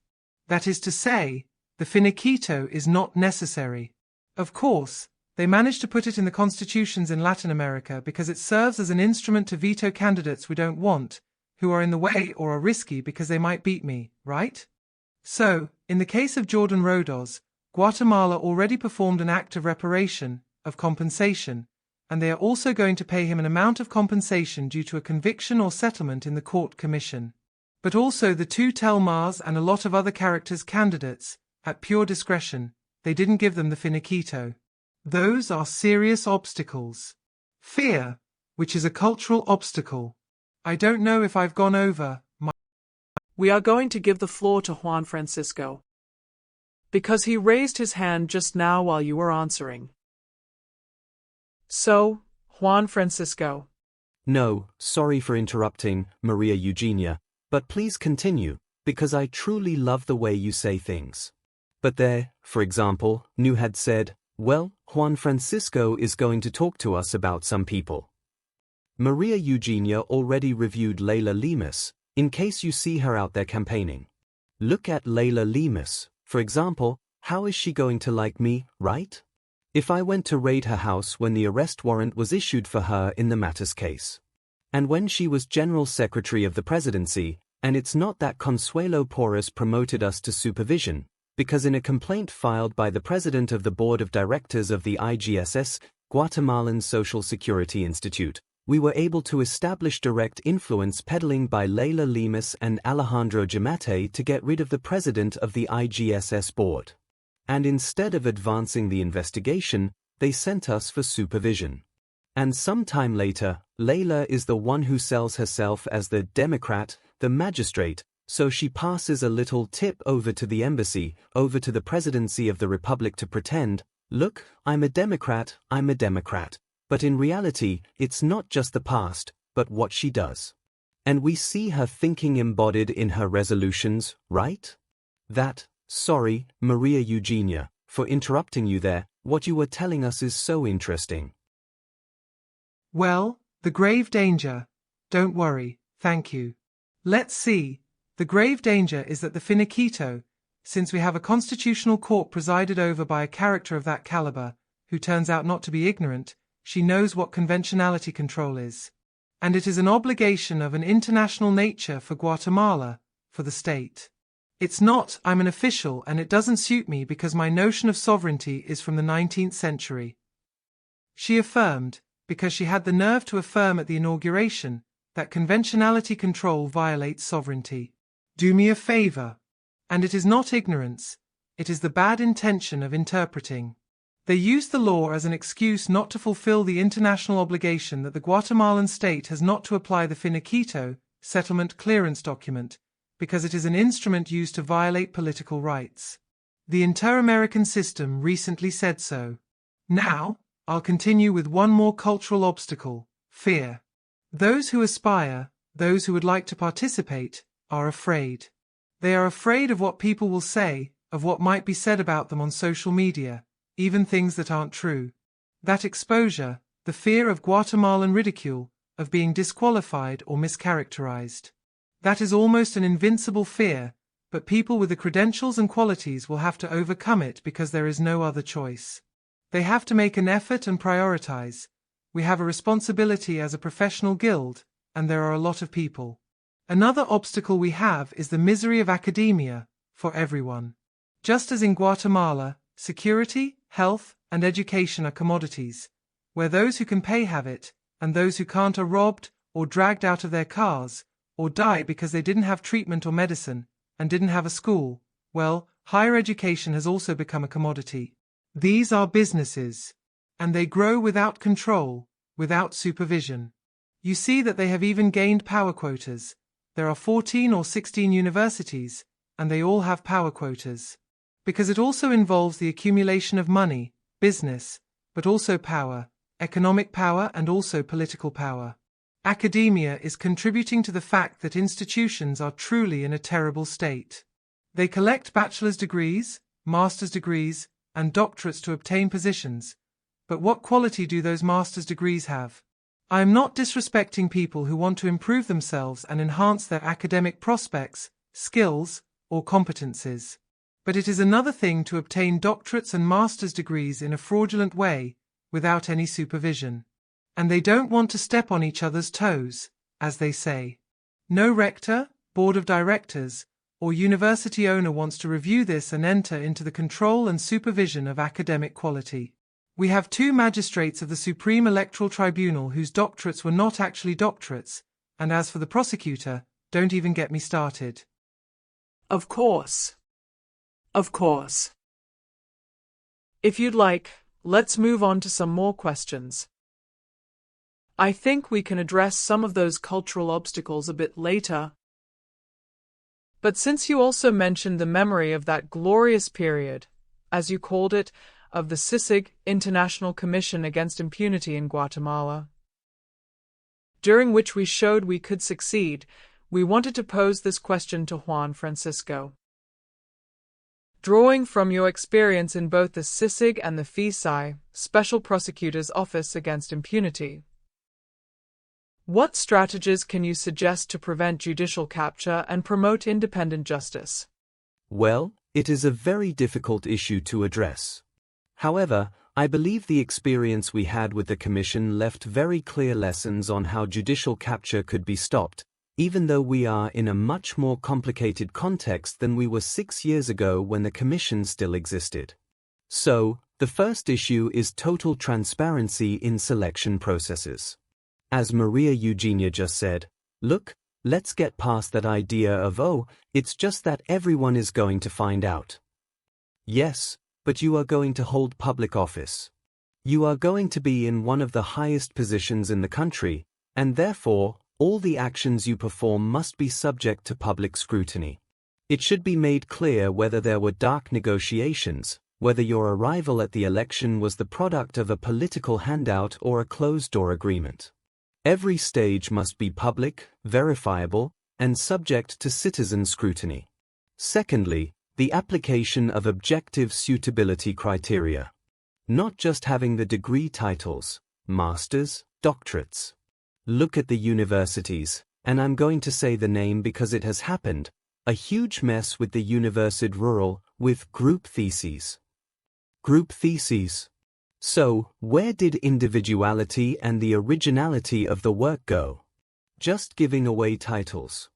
That is to say, the finiquito is not necessary. Of course, they managed to put it in the constitutions in Latin America because it serves as an instrument to veto candidates we don't want, who are in the way or are risky because they might beat me, right? So, in the case of Jordan Rodos, Guatemala already performed an act of reparation, of compensation, and they are also going to pay him an amount of compensation due to a conviction or settlement in the court commission. But also the two Telmars and a lot of other characters candidates, at pure discretion, they didn't give them the finiquito. Those are serious obstacles. Fear, which is a cultural obstacle. I don't know if I've gone over my... We are going to give the floor to Juan Francisco, because he raised his hand just now while you were answering. So, Juan Francisco. No, sorry for interrupting, Maria Eugenia, but please continue, because I truly love the way you say things. But there, for example, Nu had said, well, Juan Francisco is going to talk to us about some people. Maria Eugenia already reviewed Leila Lemus, in case you see her out there campaigning. Look at Leila Lemus, for example, how is she going to like me, right? If I went to raid her house when the arrest warrant was issued for her in the Matas case. And when she was General Secretary of the Presidency, and it's not that Consuelo Porras promoted us to supervision, because in a complaint filed by the President of the Board of Directors of the IGSS, Guatemalan Social Security Institute, we were able to establish direct influence peddling by Leila Lemus and Alejandro Jamate to get rid of the President of the IGSS Board. And instead of advancing the investigation, they sent us for supervision. And some time later, Leila is the one who sells herself as the Democrat, the magistrate, so she passes a little tip over to the embassy, over to the presidency of the republic to pretend, look, I'm a Democrat. But in reality, it's not just the past, but what she does. And we see her thinking embodied in her resolutions, right? Sorry, Maria Eugenia, for interrupting you there, what you were telling us is so interesting. Well, the grave danger. Don't worry, thank you. Let's see. The grave danger is that the finiquito, since we have a constitutional court presided over by a character of that caliber, who turns out not to be ignorant, she knows what conventionality control is. And it is an obligation of an international nature for Guatemala, for the state. It's not, I'm an official and it doesn't suit me because my notion of sovereignty is from the 19th century. She affirmed, because she had the nerve to affirm at the inauguration, that conventionality control violates sovereignty. Do me a favor. And it is not ignorance, it is the bad intention of interpreting. They use the law as an excuse not to fulfill the international obligation that the Guatemalan state has not to apply the finiquito, settlement clearance document, because it is an instrument used to violate political rights. The Inter-American system recently said so. Now, I'll continue with one more cultural obstacle, fear. Those who aspire, those who would like to participate, are afraid. They are afraid of what people will say, of what might be said about them on social media, even things that aren't true. That exposure, the fear of Guatemalan ridicule, of being disqualified or mischaracterized. That is almost an invincible fear, but people with the credentials and qualities will have to overcome it because there is no other choice. They have to make an effort and prioritize. We have a responsibility as a professional guild, and there are a lot of people. Another obstacle we have is the misery of academia, for everyone. Just as in Guatemala, security, health, and education are commodities, where those who can pay have it, and those who can't are robbed, or dragged out of their cars, or die because they didn't have treatment or medicine, and didn't have a school. Well, higher education has also become a commodity. These are businesses, and they grow without control, without supervision. You see that they have even gained power quotas. There are 14 or 16 universities, and they all have power quotas. Because it also involves the accumulation of money, business, but also power, economic power and also political power. Academia is contributing to the fact that institutions are truly in a terrible state. They collect bachelor's degrees, master's degrees, and doctorates to obtain positions, but what quality do those master's degrees have? I am not disrespecting people who want to improve themselves and enhance their academic prospects, skills, or competencies. But it is another thing to obtain doctorates and master's degrees in a fraudulent way, without any supervision. And they don't want to step on each other's toes, as they say. No rector, board of directors, or university owner wants to review this and enter into the control and supervision of academic quality. We have 2 magistrates of the Supreme Electoral Tribunal whose doctorates were not actually doctorates, and as for the prosecutor, don't even get me started. Of course. Of course. If you'd like, let's move on to some more questions. I think we can address some of those cultural obstacles a bit later. But since you also mentioned the memory of that glorious period, as you called it, of the CICIG International Commission Against Impunity in Guatemala, during which we showed we could succeed, we wanted to pose this question to Juan Francisco. Drawing from your experience in both the CICIG and the FECI, Special Prosecutor's Office Against Impunity, what strategies can you suggest to prevent judicial capture and promote independent justice? Well, it is a very difficult issue to address. However, I believe the experience we had with the Commission left very clear lessons on how judicial capture could be stopped, even though we are in a much more complicated context than we were 6 years ago when the Commission still existed. So, the first issue is total transparency in selection processes. As Maria Eugenia just said, look, let's get past that idea of, oh, it's just that everyone is going to find out. Yes, but you are going to hold public office. You are going to be in one of the highest positions in the country, and therefore, all the actions you perform must be subject to public scrutiny. It should be made clear whether there were dark negotiations, whether your arrival at the election was the product of a political handout or a closed-door agreement. Every stage must be public, verifiable, and subject to citizen scrutiny. Secondly, the application of objective suitability criteria. Not just having the degree titles, masters, doctorates. Look at the universities, and I'm going to say the name because it has happened, a huge mess with the Universidad Rural, with group theses. Group theses. So, where did individuality and the originality of the work go? Just giving away titles.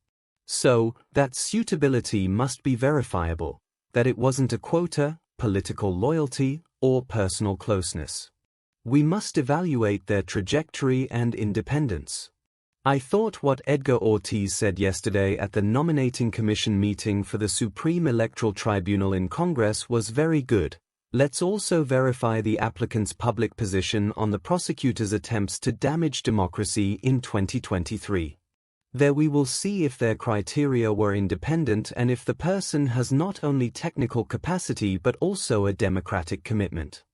So, that suitability must be verifiable, that it wasn't a quota, political loyalty, or personal closeness. We must evaluate their trajectory and independence. I thought what Edgar Ortiz said yesterday at the Nominating Commission meeting for the Supreme Electoral Tribunal in Congress was very good. Let's also verify the applicant's public position on the prosecutor's attempts to damage democracy in 2023. There we will see if their criteria were independent and if the person has not only technical capacity but also a democratic commitment.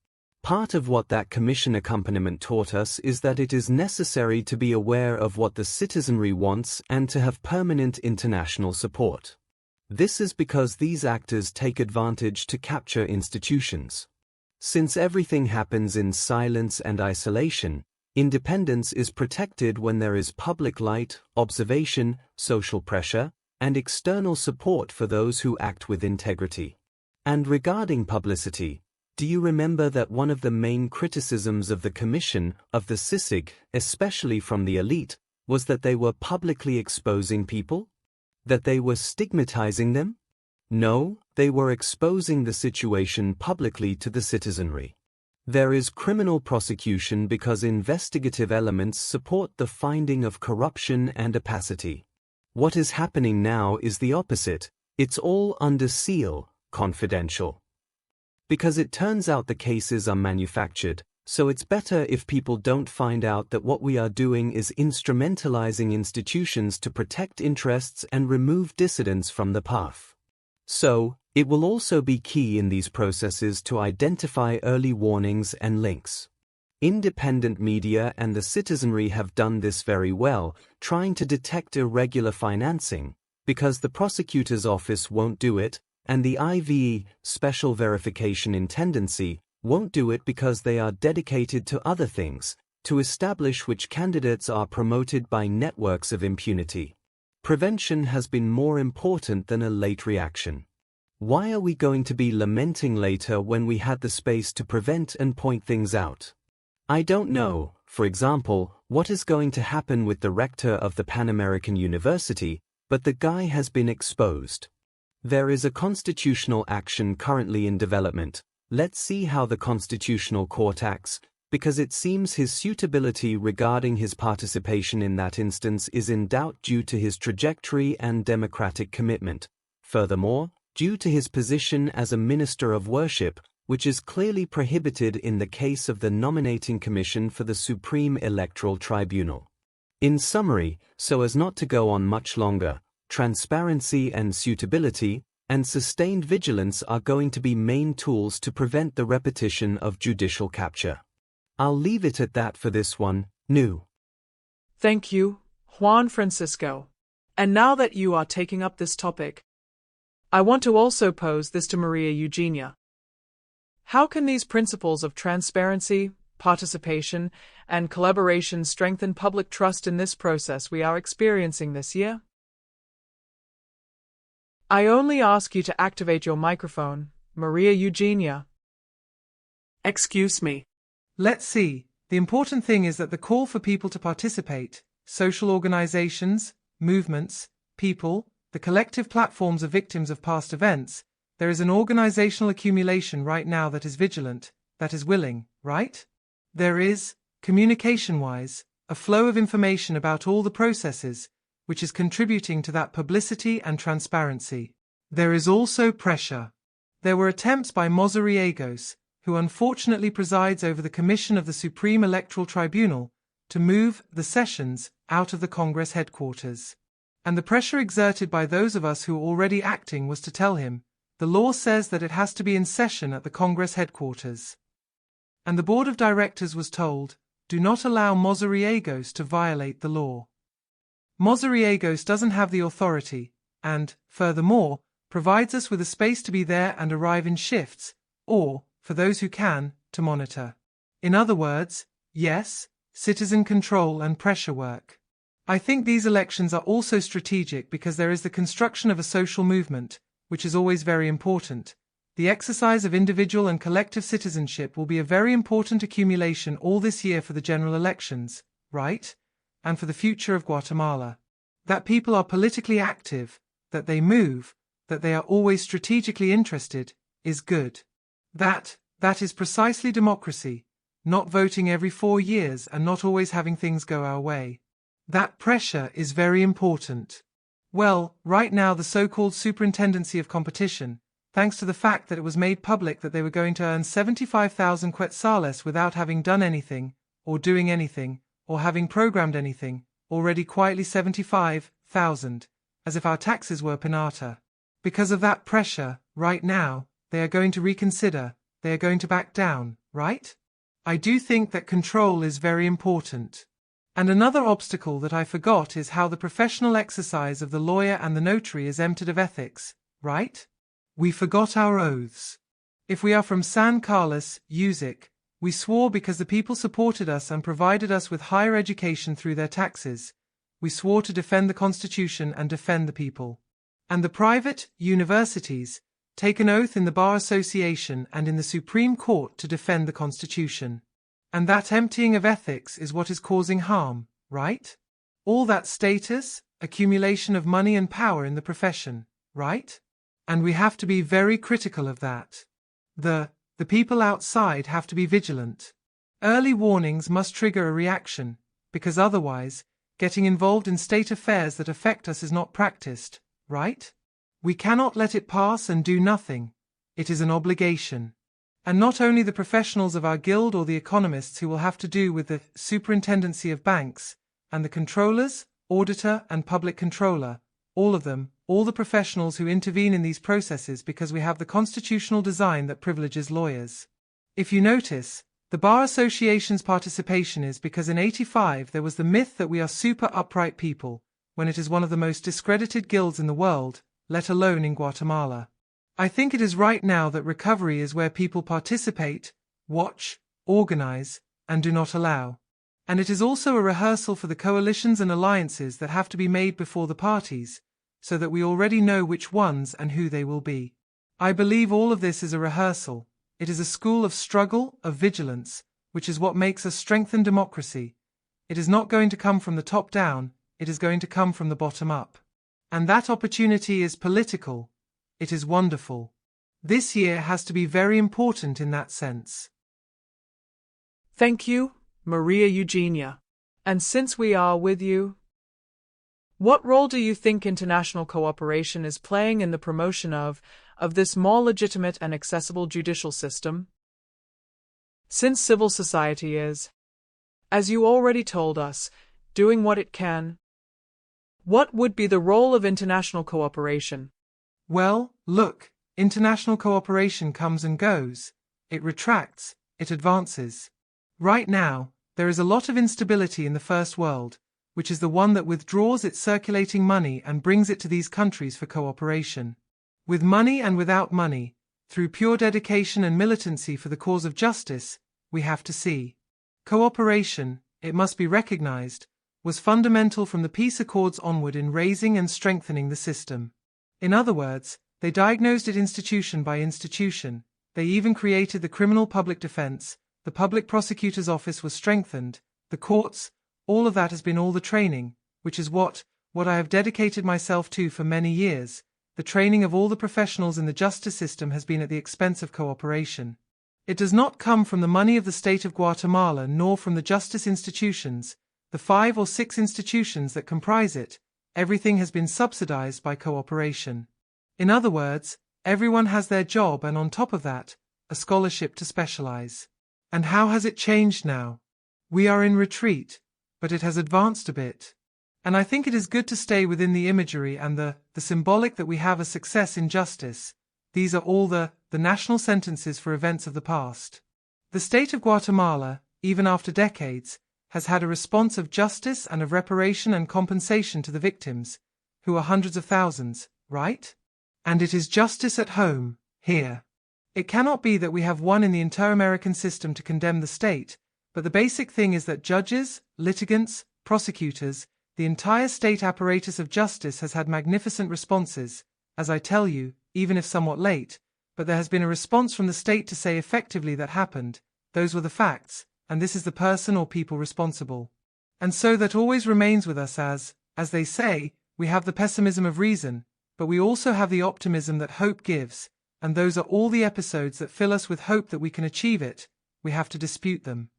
Part of what that commission accompaniment taught us is that it is necessary to be aware of what the citizenry wants and to have permanent international support. This is because these actors take advantage to capture institutions. Since everything happens in silence and isolation, independence is protected when there is public light, observation, social pressure, and external support for those who act with integrity. And regarding publicity, do you remember that one of the main criticisms of the Commission, of the CICIG, especially from the elite, was that they were publicly exposing people? That they were stigmatizing them? No, they were exposing the situation publicly to the citizenry. There is criminal prosecution because investigative elements support the finding of corruption and opacity. What is happening now is the opposite. It's all under seal, confidential. Because it turns out the cases are manufactured, so it's better if people don't find out that what we are doing is instrumentalizing institutions to protect interests and remove dissidents from the path. So, it will also be key in these processes to identify early warnings and links. Independent media and the citizenry have done this very well, trying to detect irregular financing, because the prosecutor's office won't do it, and the IVE, Special Verification Intendancy, won't do it because they are dedicated to other things, to establish which candidates are promoted by networks of impunity. Prevention has been more important than a late reaction. Why are we going to be lamenting later when we had the space to prevent and point things out? I don't know, for example, what is going to happen with the rector of the Pan American University, but the guy has been exposed. There is a constitutional action currently in development. Let's see how the Constitutional Court acts, because it seems his suitability regarding his participation in that instance is in doubt due to his trajectory and democratic commitment. Furthermore, due to his position as a minister of worship, which is clearly prohibited in the case of the Nominating Commission for the Supreme Electoral Tribunal. In summary, so as not to go on much longer, transparency and suitability, and sustained vigilance are going to be main tools to prevent the repetition of judicial capture. I'll leave it at that for this one, Noe. Thank you, Juan Francisco. And now that you are taking up this topic, I want to also pose this to Maria Eugenia. How can these principles of transparency, participation, and collaboration strengthen public trust in this process we are experiencing this year? I only ask you to activate your microphone, Maria Eugenia. Excuse me. Let's see. The important thing is that the call for people to participate, social organizations, movements, people, the collective platforms of victims of past events, there is an organizational accumulation right now that is vigilant, that is willing, right? There is, communication-wise, a flow of information about all the processes, which is contributing to that publicity and transparency. There is also pressure. There were attempts by Moderator, who unfortunately presides over the Commission of the Supreme Electoral Tribunal, to move the sessions out of the Congress headquarters. And the pressure exerted by those of us who were already acting was to tell him, the law says that it has to be in session at the Congress headquarters. And the Board of Directors was told, do not allow Moderator to violate the law. Moderator doesn't have the authority, and, furthermore, provides us with a space to be there and arrive in shifts, or, for those who can, to monitor. In other words, yes, citizen control and pressure work. I think these elections are also strategic because there is the construction of a social movement, which is always very important. The exercise of individual and collective citizenship will be a very important accumulation all this year for the general elections, right? And for the future of Guatemala. That people are politically active, that they move, that they are always strategically interested, is good. That is precisely democracy. not voting every 4 years and not always having things go our way. That pressure is very important. Well, right now the so-called Superintendency of Competition, thanks to the fact that it was made public that they were going to earn 75,000 quetzales without having done anything, or doing anything, or having programmed anything, already quietly 75,000, as if our taxes were pinata. Because of that pressure, right now, they are going to reconsider, they are going to back down, right? I do think that control is very important. And another obstacle that I forgot is how the professional exercise of the lawyer and the notary is emptied of ethics, right? We forgot our oaths. If we are from San Carlos, Usic, we swore because the people supported us and provided us with higher education through their taxes. We swore to defend the Constitution and defend the people. And the private universities take an oath in the Bar Association and in the Supreme Court to defend the Constitution. And that emptying of ethics is what is causing harm, right? All that status, accumulation of money and power in the profession, right? And we have to be very critical of that. The people outside have to be vigilant. Early warnings must trigger a reaction, because otherwise, getting involved in state affairs that affect us is not practiced, right? We cannot let it pass and do nothing. It is an obligation. And not only the professionals of our guild or the economists who will have to do with the superintendency of banks, and the controllers, auditor and public controller, all of them, all the professionals who intervene in these processes because we have the constitutional design that privileges lawyers. If you notice, the Bar Association's participation is because in '85 there was the myth that we are super upright people, when it is one of the most discredited guilds in the world, let alone in Guatemala. I think it is right now that recovery is where people participate, watch, organize, and do not allow. And it is also a rehearsal for the coalitions and alliances that have to be made before the parties, so that we already know which ones and who they will be. I believe all of this is a rehearsal. It is a school of struggle, of vigilance, which is what makes us strengthen democracy. It is not going to come from the top down, it is going to come from the bottom up. And that opportunity is political. It is wonderful. This year has to be very important in that sense. Thank you, Maria Eugenia. And since we are with you, what role do you think international cooperation is playing in the promotion of this more legitimate and accessible judicial system? Since civil society is, as you already told us, doing what it can, what would be the role of international cooperation? Well, look, international cooperation comes and goes. It retracts, it advances. Right now, there is a lot of instability in the first world, which is the one that withdraws its circulating money and brings it to these countries for cooperation. With money and without money, through pure dedication and militancy for the cause of justice, we have to see. Cooperation, it must be recognized, was fundamental from the peace accords onward in raising and strengthening the system. In other words, they diagnosed it institution by institution, they even created the criminal public defense, the public prosecutor's office was strengthened, the courts, all of that has been all the training, which is what I have dedicated myself to for many years. The training of all the professionals in the justice system has been at the expense of cooperation. It does not come from the money of the state of Guatemala nor from the justice institutions, the 5 or 6 institutions that comprise it. Everything has been subsidized by cooperation. In other words, everyone has their job and on top of that, a scholarship to specialize. And how has it changed now? We are in retreat, but it has advanced a bit. And I think it is good to stay within the imagery and the symbolic that we have a success in justice. These are all the national sentences for events of the past. The state of Guatemala, even after decades, has had a response of justice and of reparation and compensation to the victims, who are hundreds of thousands, right? And it is justice at home, here. It cannot be that we have one in the inter-American system to condemn the state, but the basic thing is that judges, litigants, prosecutors, the entire state apparatus of justice has had magnificent responses, as I tell you, even if somewhat late, but there has been a response from the state to say effectively that happened, those were the facts, and this is the person or people responsible. And so that always remains with us as they say, we have the pessimism of reason, but we also have the optimism that hope gives, and those are all the episodes that fill us with hope that we can achieve it. We have to dispute them.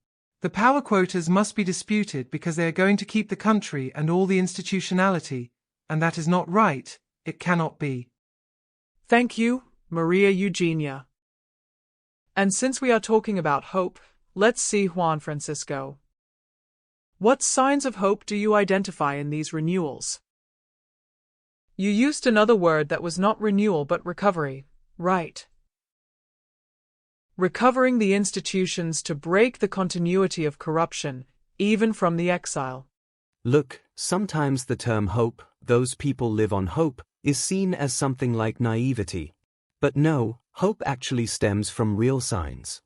The power quotas must be disputed because they are going to keep the country and all the institutionality, and that is not right, it cannot be. Thank you, Maria Eugenia. And since we are talking about hope, let's see Juan Francisco. What signs of hope do you identify in these renewals? You used another word that was not renewal but recovery, right? Recovering the institutions to break the continuity of corruption, even from the exile. Look, sometimes the term hope, those people live on hope, is seen as something like naivety. But no, hope actually stems from real signs.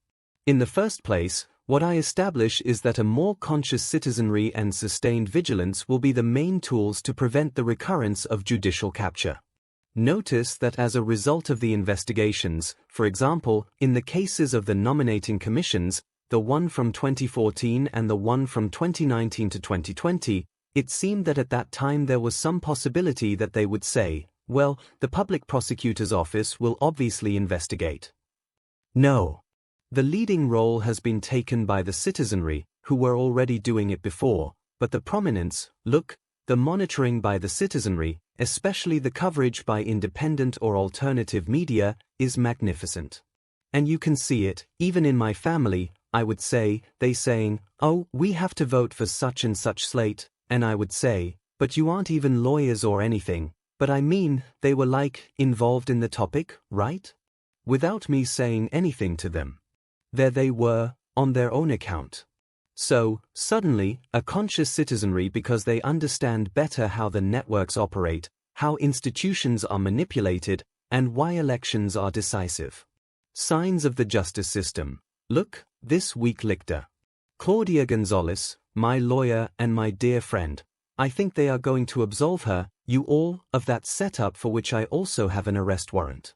In the first place, what I establish is that a more conscious citizenry and sustained vigilance will be the main tools to prevent the recurrence of judicial capture. Notice that as a result of the investigations, for example, in the cases of the nominating commissions, the one from 2014 and the one from 2019 to 2020, it seemed that at that time there was some possibility that they would say, well, the public prosecutor's office will obviously investigate. No. The leading role has been taken by the citizenry, who were already doing it before, but the prominence, look, the monitoring by the citizenry, especially the coverage by independent or alternative media, is magnificent. And you can see it, even in my family, I would say, they saying, oh, we have to vote for such and such slate, and I would say, but you aren't even lawyers or anything, but I mean, they were like, involved in the topic, right? Without me saying anything to them. There they were, on their own account. So, suddenly, a conscious citizenry because they understand better how the networks operate, how institutions are manipulated, and why elections are decisive. Signs of the justice system. Look, this week Lichter. Claudia Gonzalez, my lawyer and my dear friend. I think they are going to absolve her, you all, of that setup for which I also have an arrest warrant.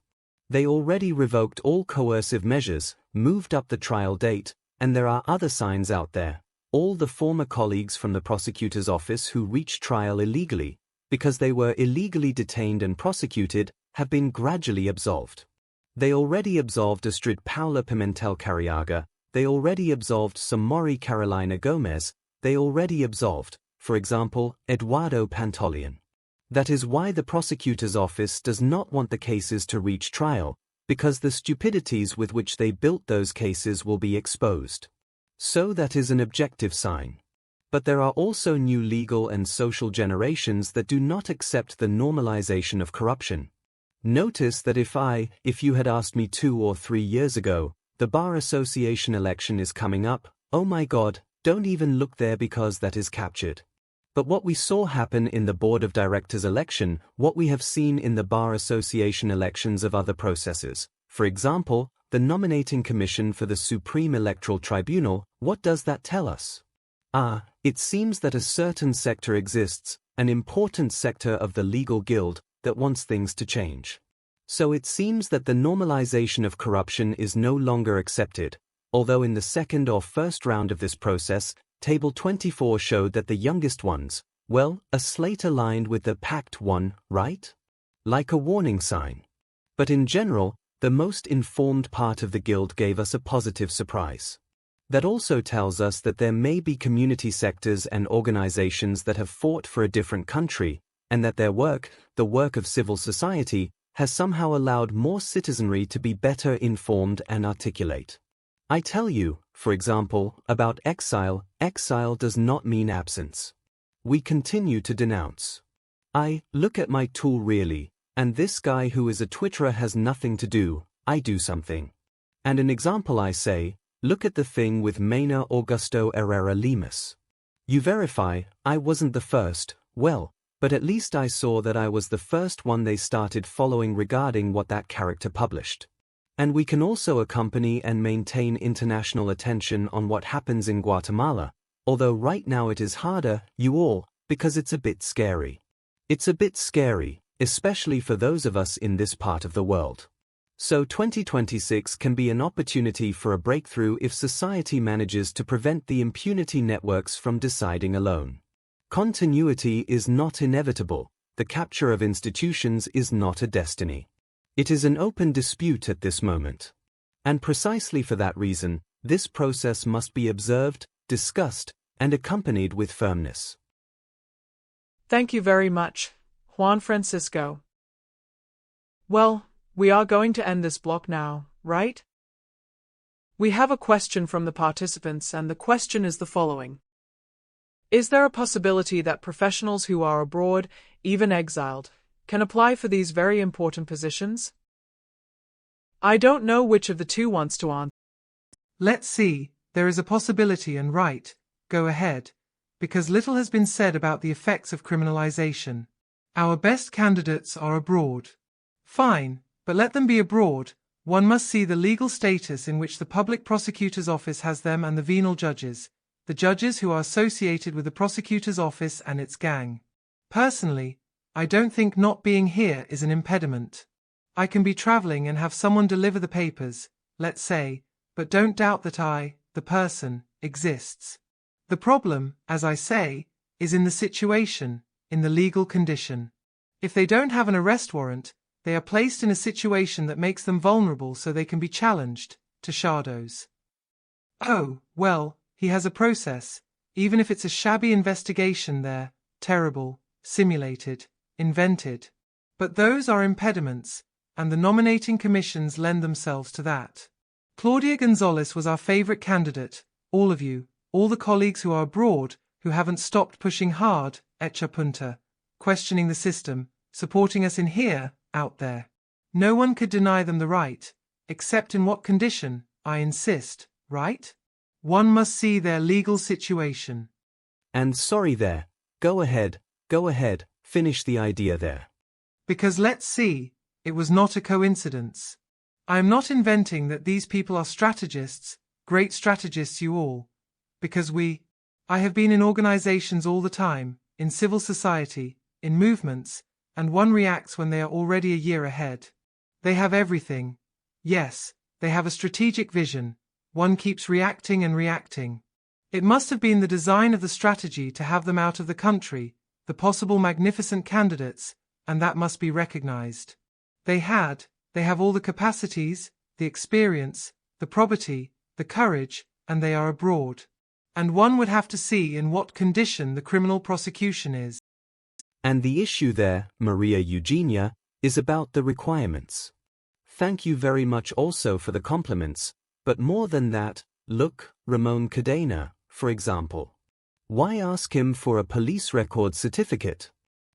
They already revoked all coercive measures, moved up the trial date, and there are other signs out there. All the former colleagues from the prosecutor's office who reached trial illegally, because they were illegally detained and prosecuted, have been gradually absolved. They already absolved Astrid Paula Pimentel Carriaga, they already absolved Samori Carolina Gomez, they already absolved, for example, Eduardo Pantolian. That is why the prosecutor's office does not want the cases to reach trial, because the stupidities with which they built those cases will be exposed. So that is an objective sign. But there are also new legal and social generations that do not accept the normalization of corruption. Notice that if you had asked me 2 or 3 years ago, the Bar Association election is coming up, oh my God, don't even look there because that is captured. But what we saw happen in the Board of Directors election, what we have seen in the Bar Association elections of other processes, for example, the nominating commission for the Supreme Electoral Tribunal, what does that tell us? It seems that a certain sector exists, an important sector of the legal guild, that wants things to change. So it seems that the normalization of corruption is no longer accepted, although in the second or first round of this process, Table 24 showed that the youngest ones, well, a slate aligned with the packed one, right? Like a warning sign. But in general, the most informed part of the guild gave us a positive surprise. That also tells us that there may be community sectors and organizations that have fought for a different country, and that their work, the work of civil society, has somehow allowed more citizenry to be better informed and articulate. I tell you, for example, about exile. Exile does not mean absence. We continue to denounce. I look at my tool really, and this guy who is a Twitterer has nothing to do, I do something. And an example I say, look at the thing with Mena Augusto Herrera Lemus. You verify, I wasn't the first, well, but at least I saw that I was the first one they started following regarding what that character published. And we can also accompany and maintain international attention on what happens in Guatemala, although right now it is harder, you all, because it's a bit scary. It's a bit scary, especially for those of us in this part of the world. So 2026 can be an opportunity for a breakthrough if society manages to prevent the impunity networks from deciding alone. Continuity is not inevitable, the capture of institutions is not a destiny. It is an open dispute at this moment. And precisely for that reason, this process must be observed, discussed, and accompanied with firmness. Thank you very much, Juan Francisco. Well, we are going to end this block now, right? We have a question from the participants, and the question is the following. Is there a possibility that professionals who are abroad, even exiled, can apply for these very important positions? I don't know which of the two wants to answer. Let's see, there is a possibility, and right, go ahead, because little has been said about the effects of criminalization. Our best candidates are abroad. Fine, but let them be abroad. One must see the legal status in which the public prosecutor's office has them and the venal judges, the judges who are associated with the prosecutor's office and its gang. Personally, I don't think not being here is an impediment. I can be traveling and have someone deliver the papers, let's say, but don't doubt that I, the person, exists. The problem, as I say, is in the situation, in the legal condition. If they don't have an arrest warrant, they are placed in a situation that makes them vulnerable so they can be challenged, to shadows. Oh, well, he has a process, even if it's a shabby investigation there, terrible, simulated, invented. But those are impediments, and the nominating commissions lend themselves to that. Claudia Gonzalez was our favorite candidate, all of you, all the colleagues who are abroad, who haven't stopped pushing hard, echa punta, questioning the system, supporting us in here, out there. No one could deny them the right, except in what condition, I insist, right? One must see their legal situation. And sorry there, go ahead, finish the idea there. Because let's see, it was not a coincidence. I am not inventing that these people are strategists, great strategists you all. Because I have been in organizations all the time, in civil society, in movements, and one reacts when they are already a year ahead. They have everything. Yes, they have a strategic vision. One keeps reacting and reacting. It must have been the design of the strategy to have them out of the country, the possible magnificent candidates, and that must be recognized. They have all the capacities, the experience, the probity, the courage, and they are abroad. And one would have to see in what condition the criminal prosecution is. And the issue there, Maria Eugenia, is about the requirements. Thank you very much also for the compliments, but more than that, look, Ramon Cadena, for example. Why ask him for a police record certificate?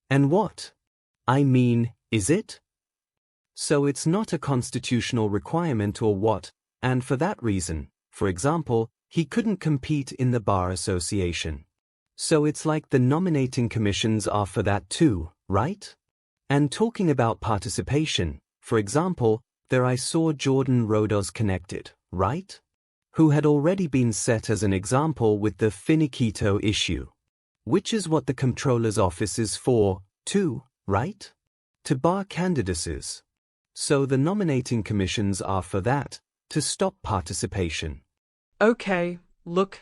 And what? I mean, is it? So it's not a constitutional requirement or what, and for that reason, for example, he couldn't compete in the Bar Association. So it's like the nominating commissions are for that too, right? And talking about participation, for example, there I saw Jordan Rodos connected, right? Who had already been set as an example with the finiquito issue. Which is what the Comptroller's office is for, too, right? To bar candidacies. So the nominating commissions are for that, to stop participation. Okay, look.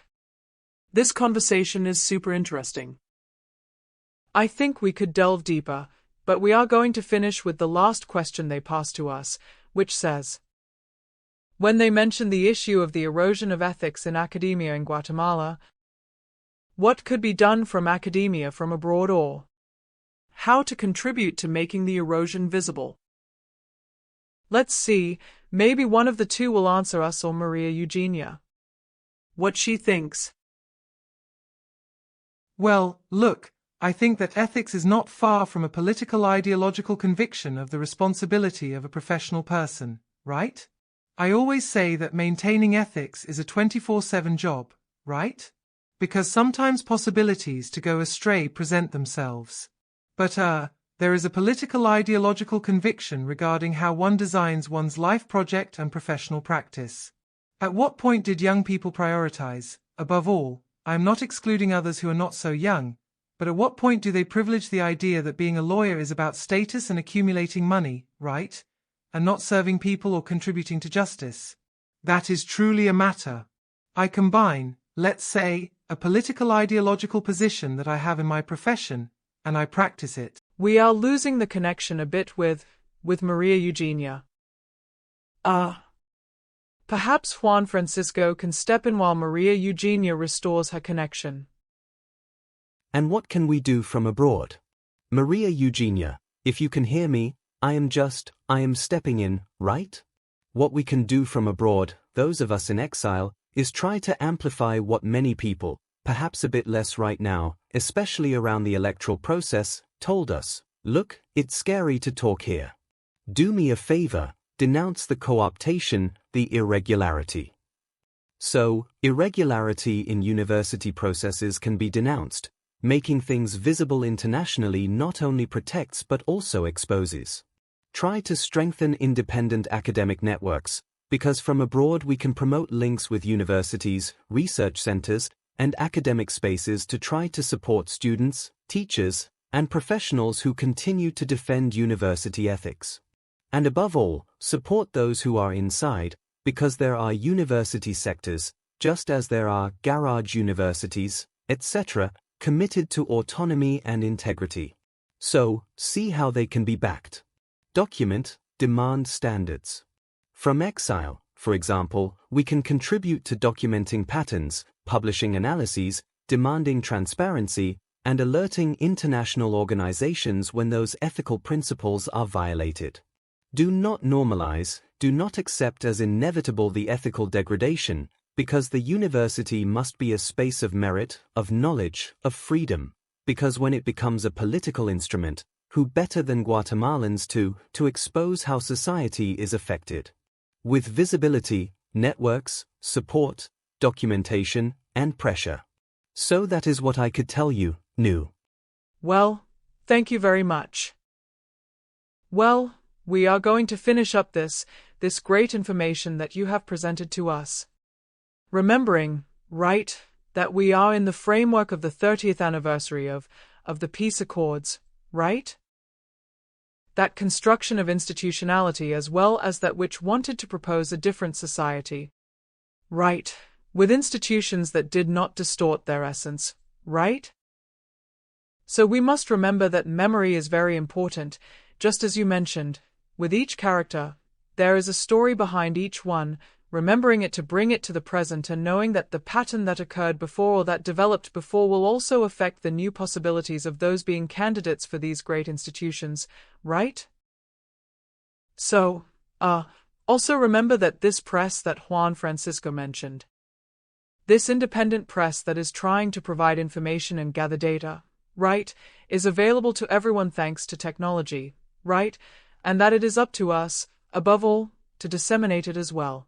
This conversation is super interesting. I think we could delve deeper, but we are going to finish with the last question they passed to us, which says, when they mention the issue of the erosion of ethics in academia in Guatemala, what could be done from academia from abroad, or how to contribute to making the erosion visible? Let's see, maybe one of the two will answer us, or Maria Eugenia. What she thinks. Well, look, I think that ethics is not far from a political ideological conviction of the responsibility of a professional person, right? I always say that maintaining ethics is a 24/7 job, right? Because sometimes possibilities to go astray present themselves. But there is a political ideological conviction regarding how one designs one's life project and professional practice. At what point did young people prioritize, above all, I am not excluding others who are not so young, but at what point do they privilege the idea that being a lawyer is about status and accumulating money, right? And not serving people or contributing to justice? That is truly a matter. I combine, let's say, a political ideological position that I have in my profession, and I practice it. We are losing the connection a bit with Maria Eugenia. Perhaps Juan Francisco can step in while Maria Eugenia restores her connection. And what can we do from abroad? Maria Eugenia, if you can hear me, I am stepping in, right? What we can do from abroad, those of us in exile, is try to amplify what many people, perhaps a bit less right now, especially around the electoral process, told us. Look, it's scary to talk here. Do me a favor, denounce the co-optation, the irregularity. So, irregularity in university processes can be denounced. Making things visible internationally not only protects but also exposes. Try to strengthen independent academic networks, because from abroad we can promote links with universities, research centers, and academic spaces to try to support students, teachers, and professionals who continue to defend university ethics. And above all, support those who are inside, because there are university sectors, just as there are garage universities, etc., committed to autonomy and integrity. So, see how they can be backed. Document, demand standards. From exile, for example, we can contribute to documenting patterns, publishing analyses, demanding transparency, and alerting international organizations when those ethical principles are violated. Do not normalize, do not accept as inevitable the ethical degradation, because the university must be a space of merit, of knowledge, of freedom, because when it becomes a political instrument, who better than Guatemalans to expose how society is affected? With visibility, networks, support, documentation, and pressure. So that is what I could tell you, Nu. Well, thank you very much. Well, we are going to finish up this great information that you have presented to us. Remembering, right, that we are in the framework of the 30th anniversary of the peace accords, right? That construction of institutionality as well as that which wanted to propose a different society. Right, with institutions that did not distort their essence, right? So we must remember that memory is very important, just as you mentioned. With each character, there is a story behind each one, remembering it to bring it to the present and knowing that the pattern that occurred before or that developed before will also affect the new possibilities of those being candidates for these great institutions, right? So, also remember that this press that Juan Francisco mentioned, this independent press that is trying to provide information and gather data, right, is available to everyone thanks to technology, right, and that it is up to us, above all, to disseminate it as well.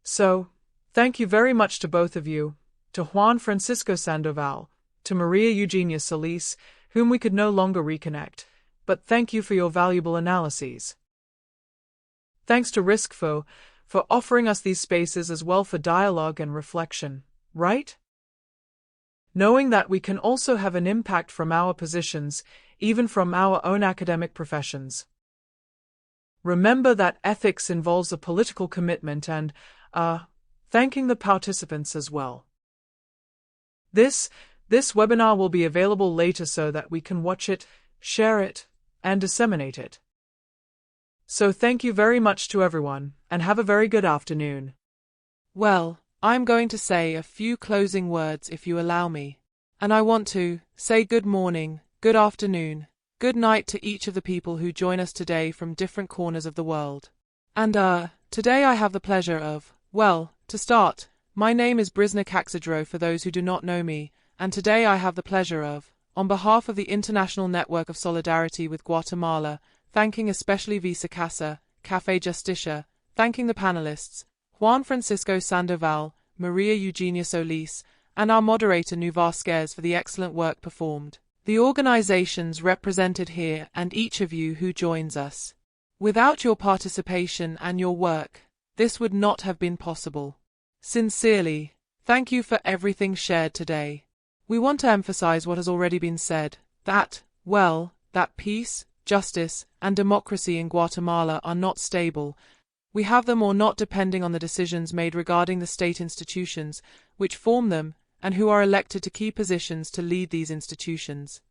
So, thank you very much to both of you, to Juan Francisco Sandoval, to Maria Eugenia Solis, whom we could no longer reconnect, but thank you for your valuable analyses. Thanks to RISCFO for offering us these spaces as well for dialogue and reflection, right? Knowing that we can also have an impact from our positions, even from our own academic professions. Remember that ethics involves a political commitment and, thanking the participants as well. This webinar will be available later so that we can watch it, share it, and disseminate it. So thank you very much to everyone, and have a very good afternoon. Well, I'm going to say a few closing words if you allow me. And I want to say good morning, good afternoon, good night to each of the people who join us today from different corners of the world. And today I have the pleasure of, well, to start, my name is Brisna Caxadro for those who do not know me, and today I have the pleasure of, on behalf of the International Network of Solidarity with Guatemala, thanking especially Visa Casa, Café Justicia, thanking the panelists, Juan Francisco Sandoval, Maria Eugenia Solis, and our moderator Noe Vasquez for the excellent work performed, the organizations represented here and each of you who joins us. Without your participation and your work, this would not have been possible. Sincerely, thank you for everything shared today. We want to emphasize what has already been said, that peace, justice, and democracy in Guatemala are not stable. We have them or not depending on the decisions made regarding the state institutions, which form them, and who are elected to key positions to lead these institutions.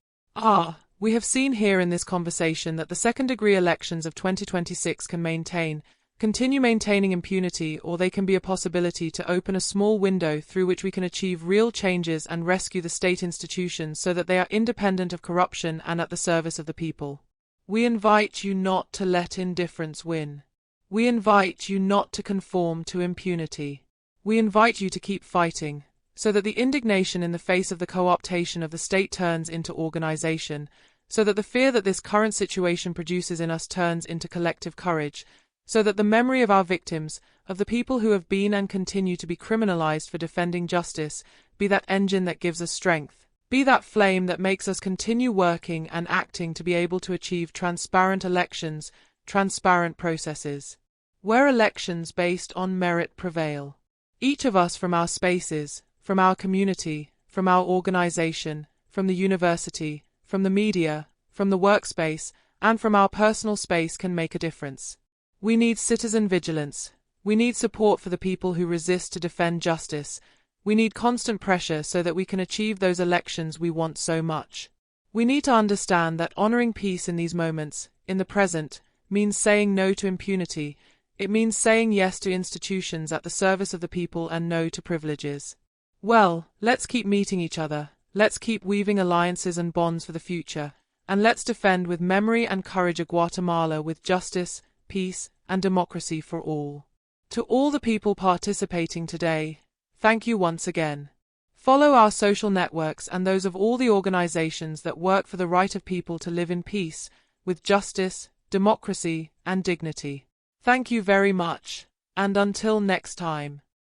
We have seen here in this conversation that the second-degree elections of 2026 can maintain, continue maintaining impunity, or they can be a possibility to open a small window through which we can achieve real changes and rescue the state institutions so that they are independent of corruption and at the service of the people. We invite you not to let indifference win. We invite you not to conform to impunity. We invite you to keep fighting, so that the indignation in the face of the co-optation of the state turns into organization, so that the fear that this current situation produces in us turns into collective courage, so that the memory of our victims, of the people who have been and continue to be criminalized for defending justice, be that engine that gives us strength, be that flame that makes us continue working and acting to be able to achieve transparent elections, transparent processes, where elections based on merit prevail. Each of us from our spaces, from our community, from our organization, from the university, from the media, from the workspace, and from our personal space can make a difference. We need citizen vigilance. We need support for the people who resist to defend justice. We need constant pressure so that we can achieve those elections we want so much. We need to understand that honoring peace in these moments, in the present, means saying no to impunity. It means saying yes to institutions at the service of the people and no to privileges. Well, let's keep meeting each other. Let's keep weaving alliances and bonds for the future. And let's defend with memory and courage a Guatemala with justice, peace, and democracy for all. To all the people participating today, thank you once again. Follow our social networks and those of all the organizations that work for the right of people to live in peace, with justice, democracy, and dignity. Thank you very much, and until next time.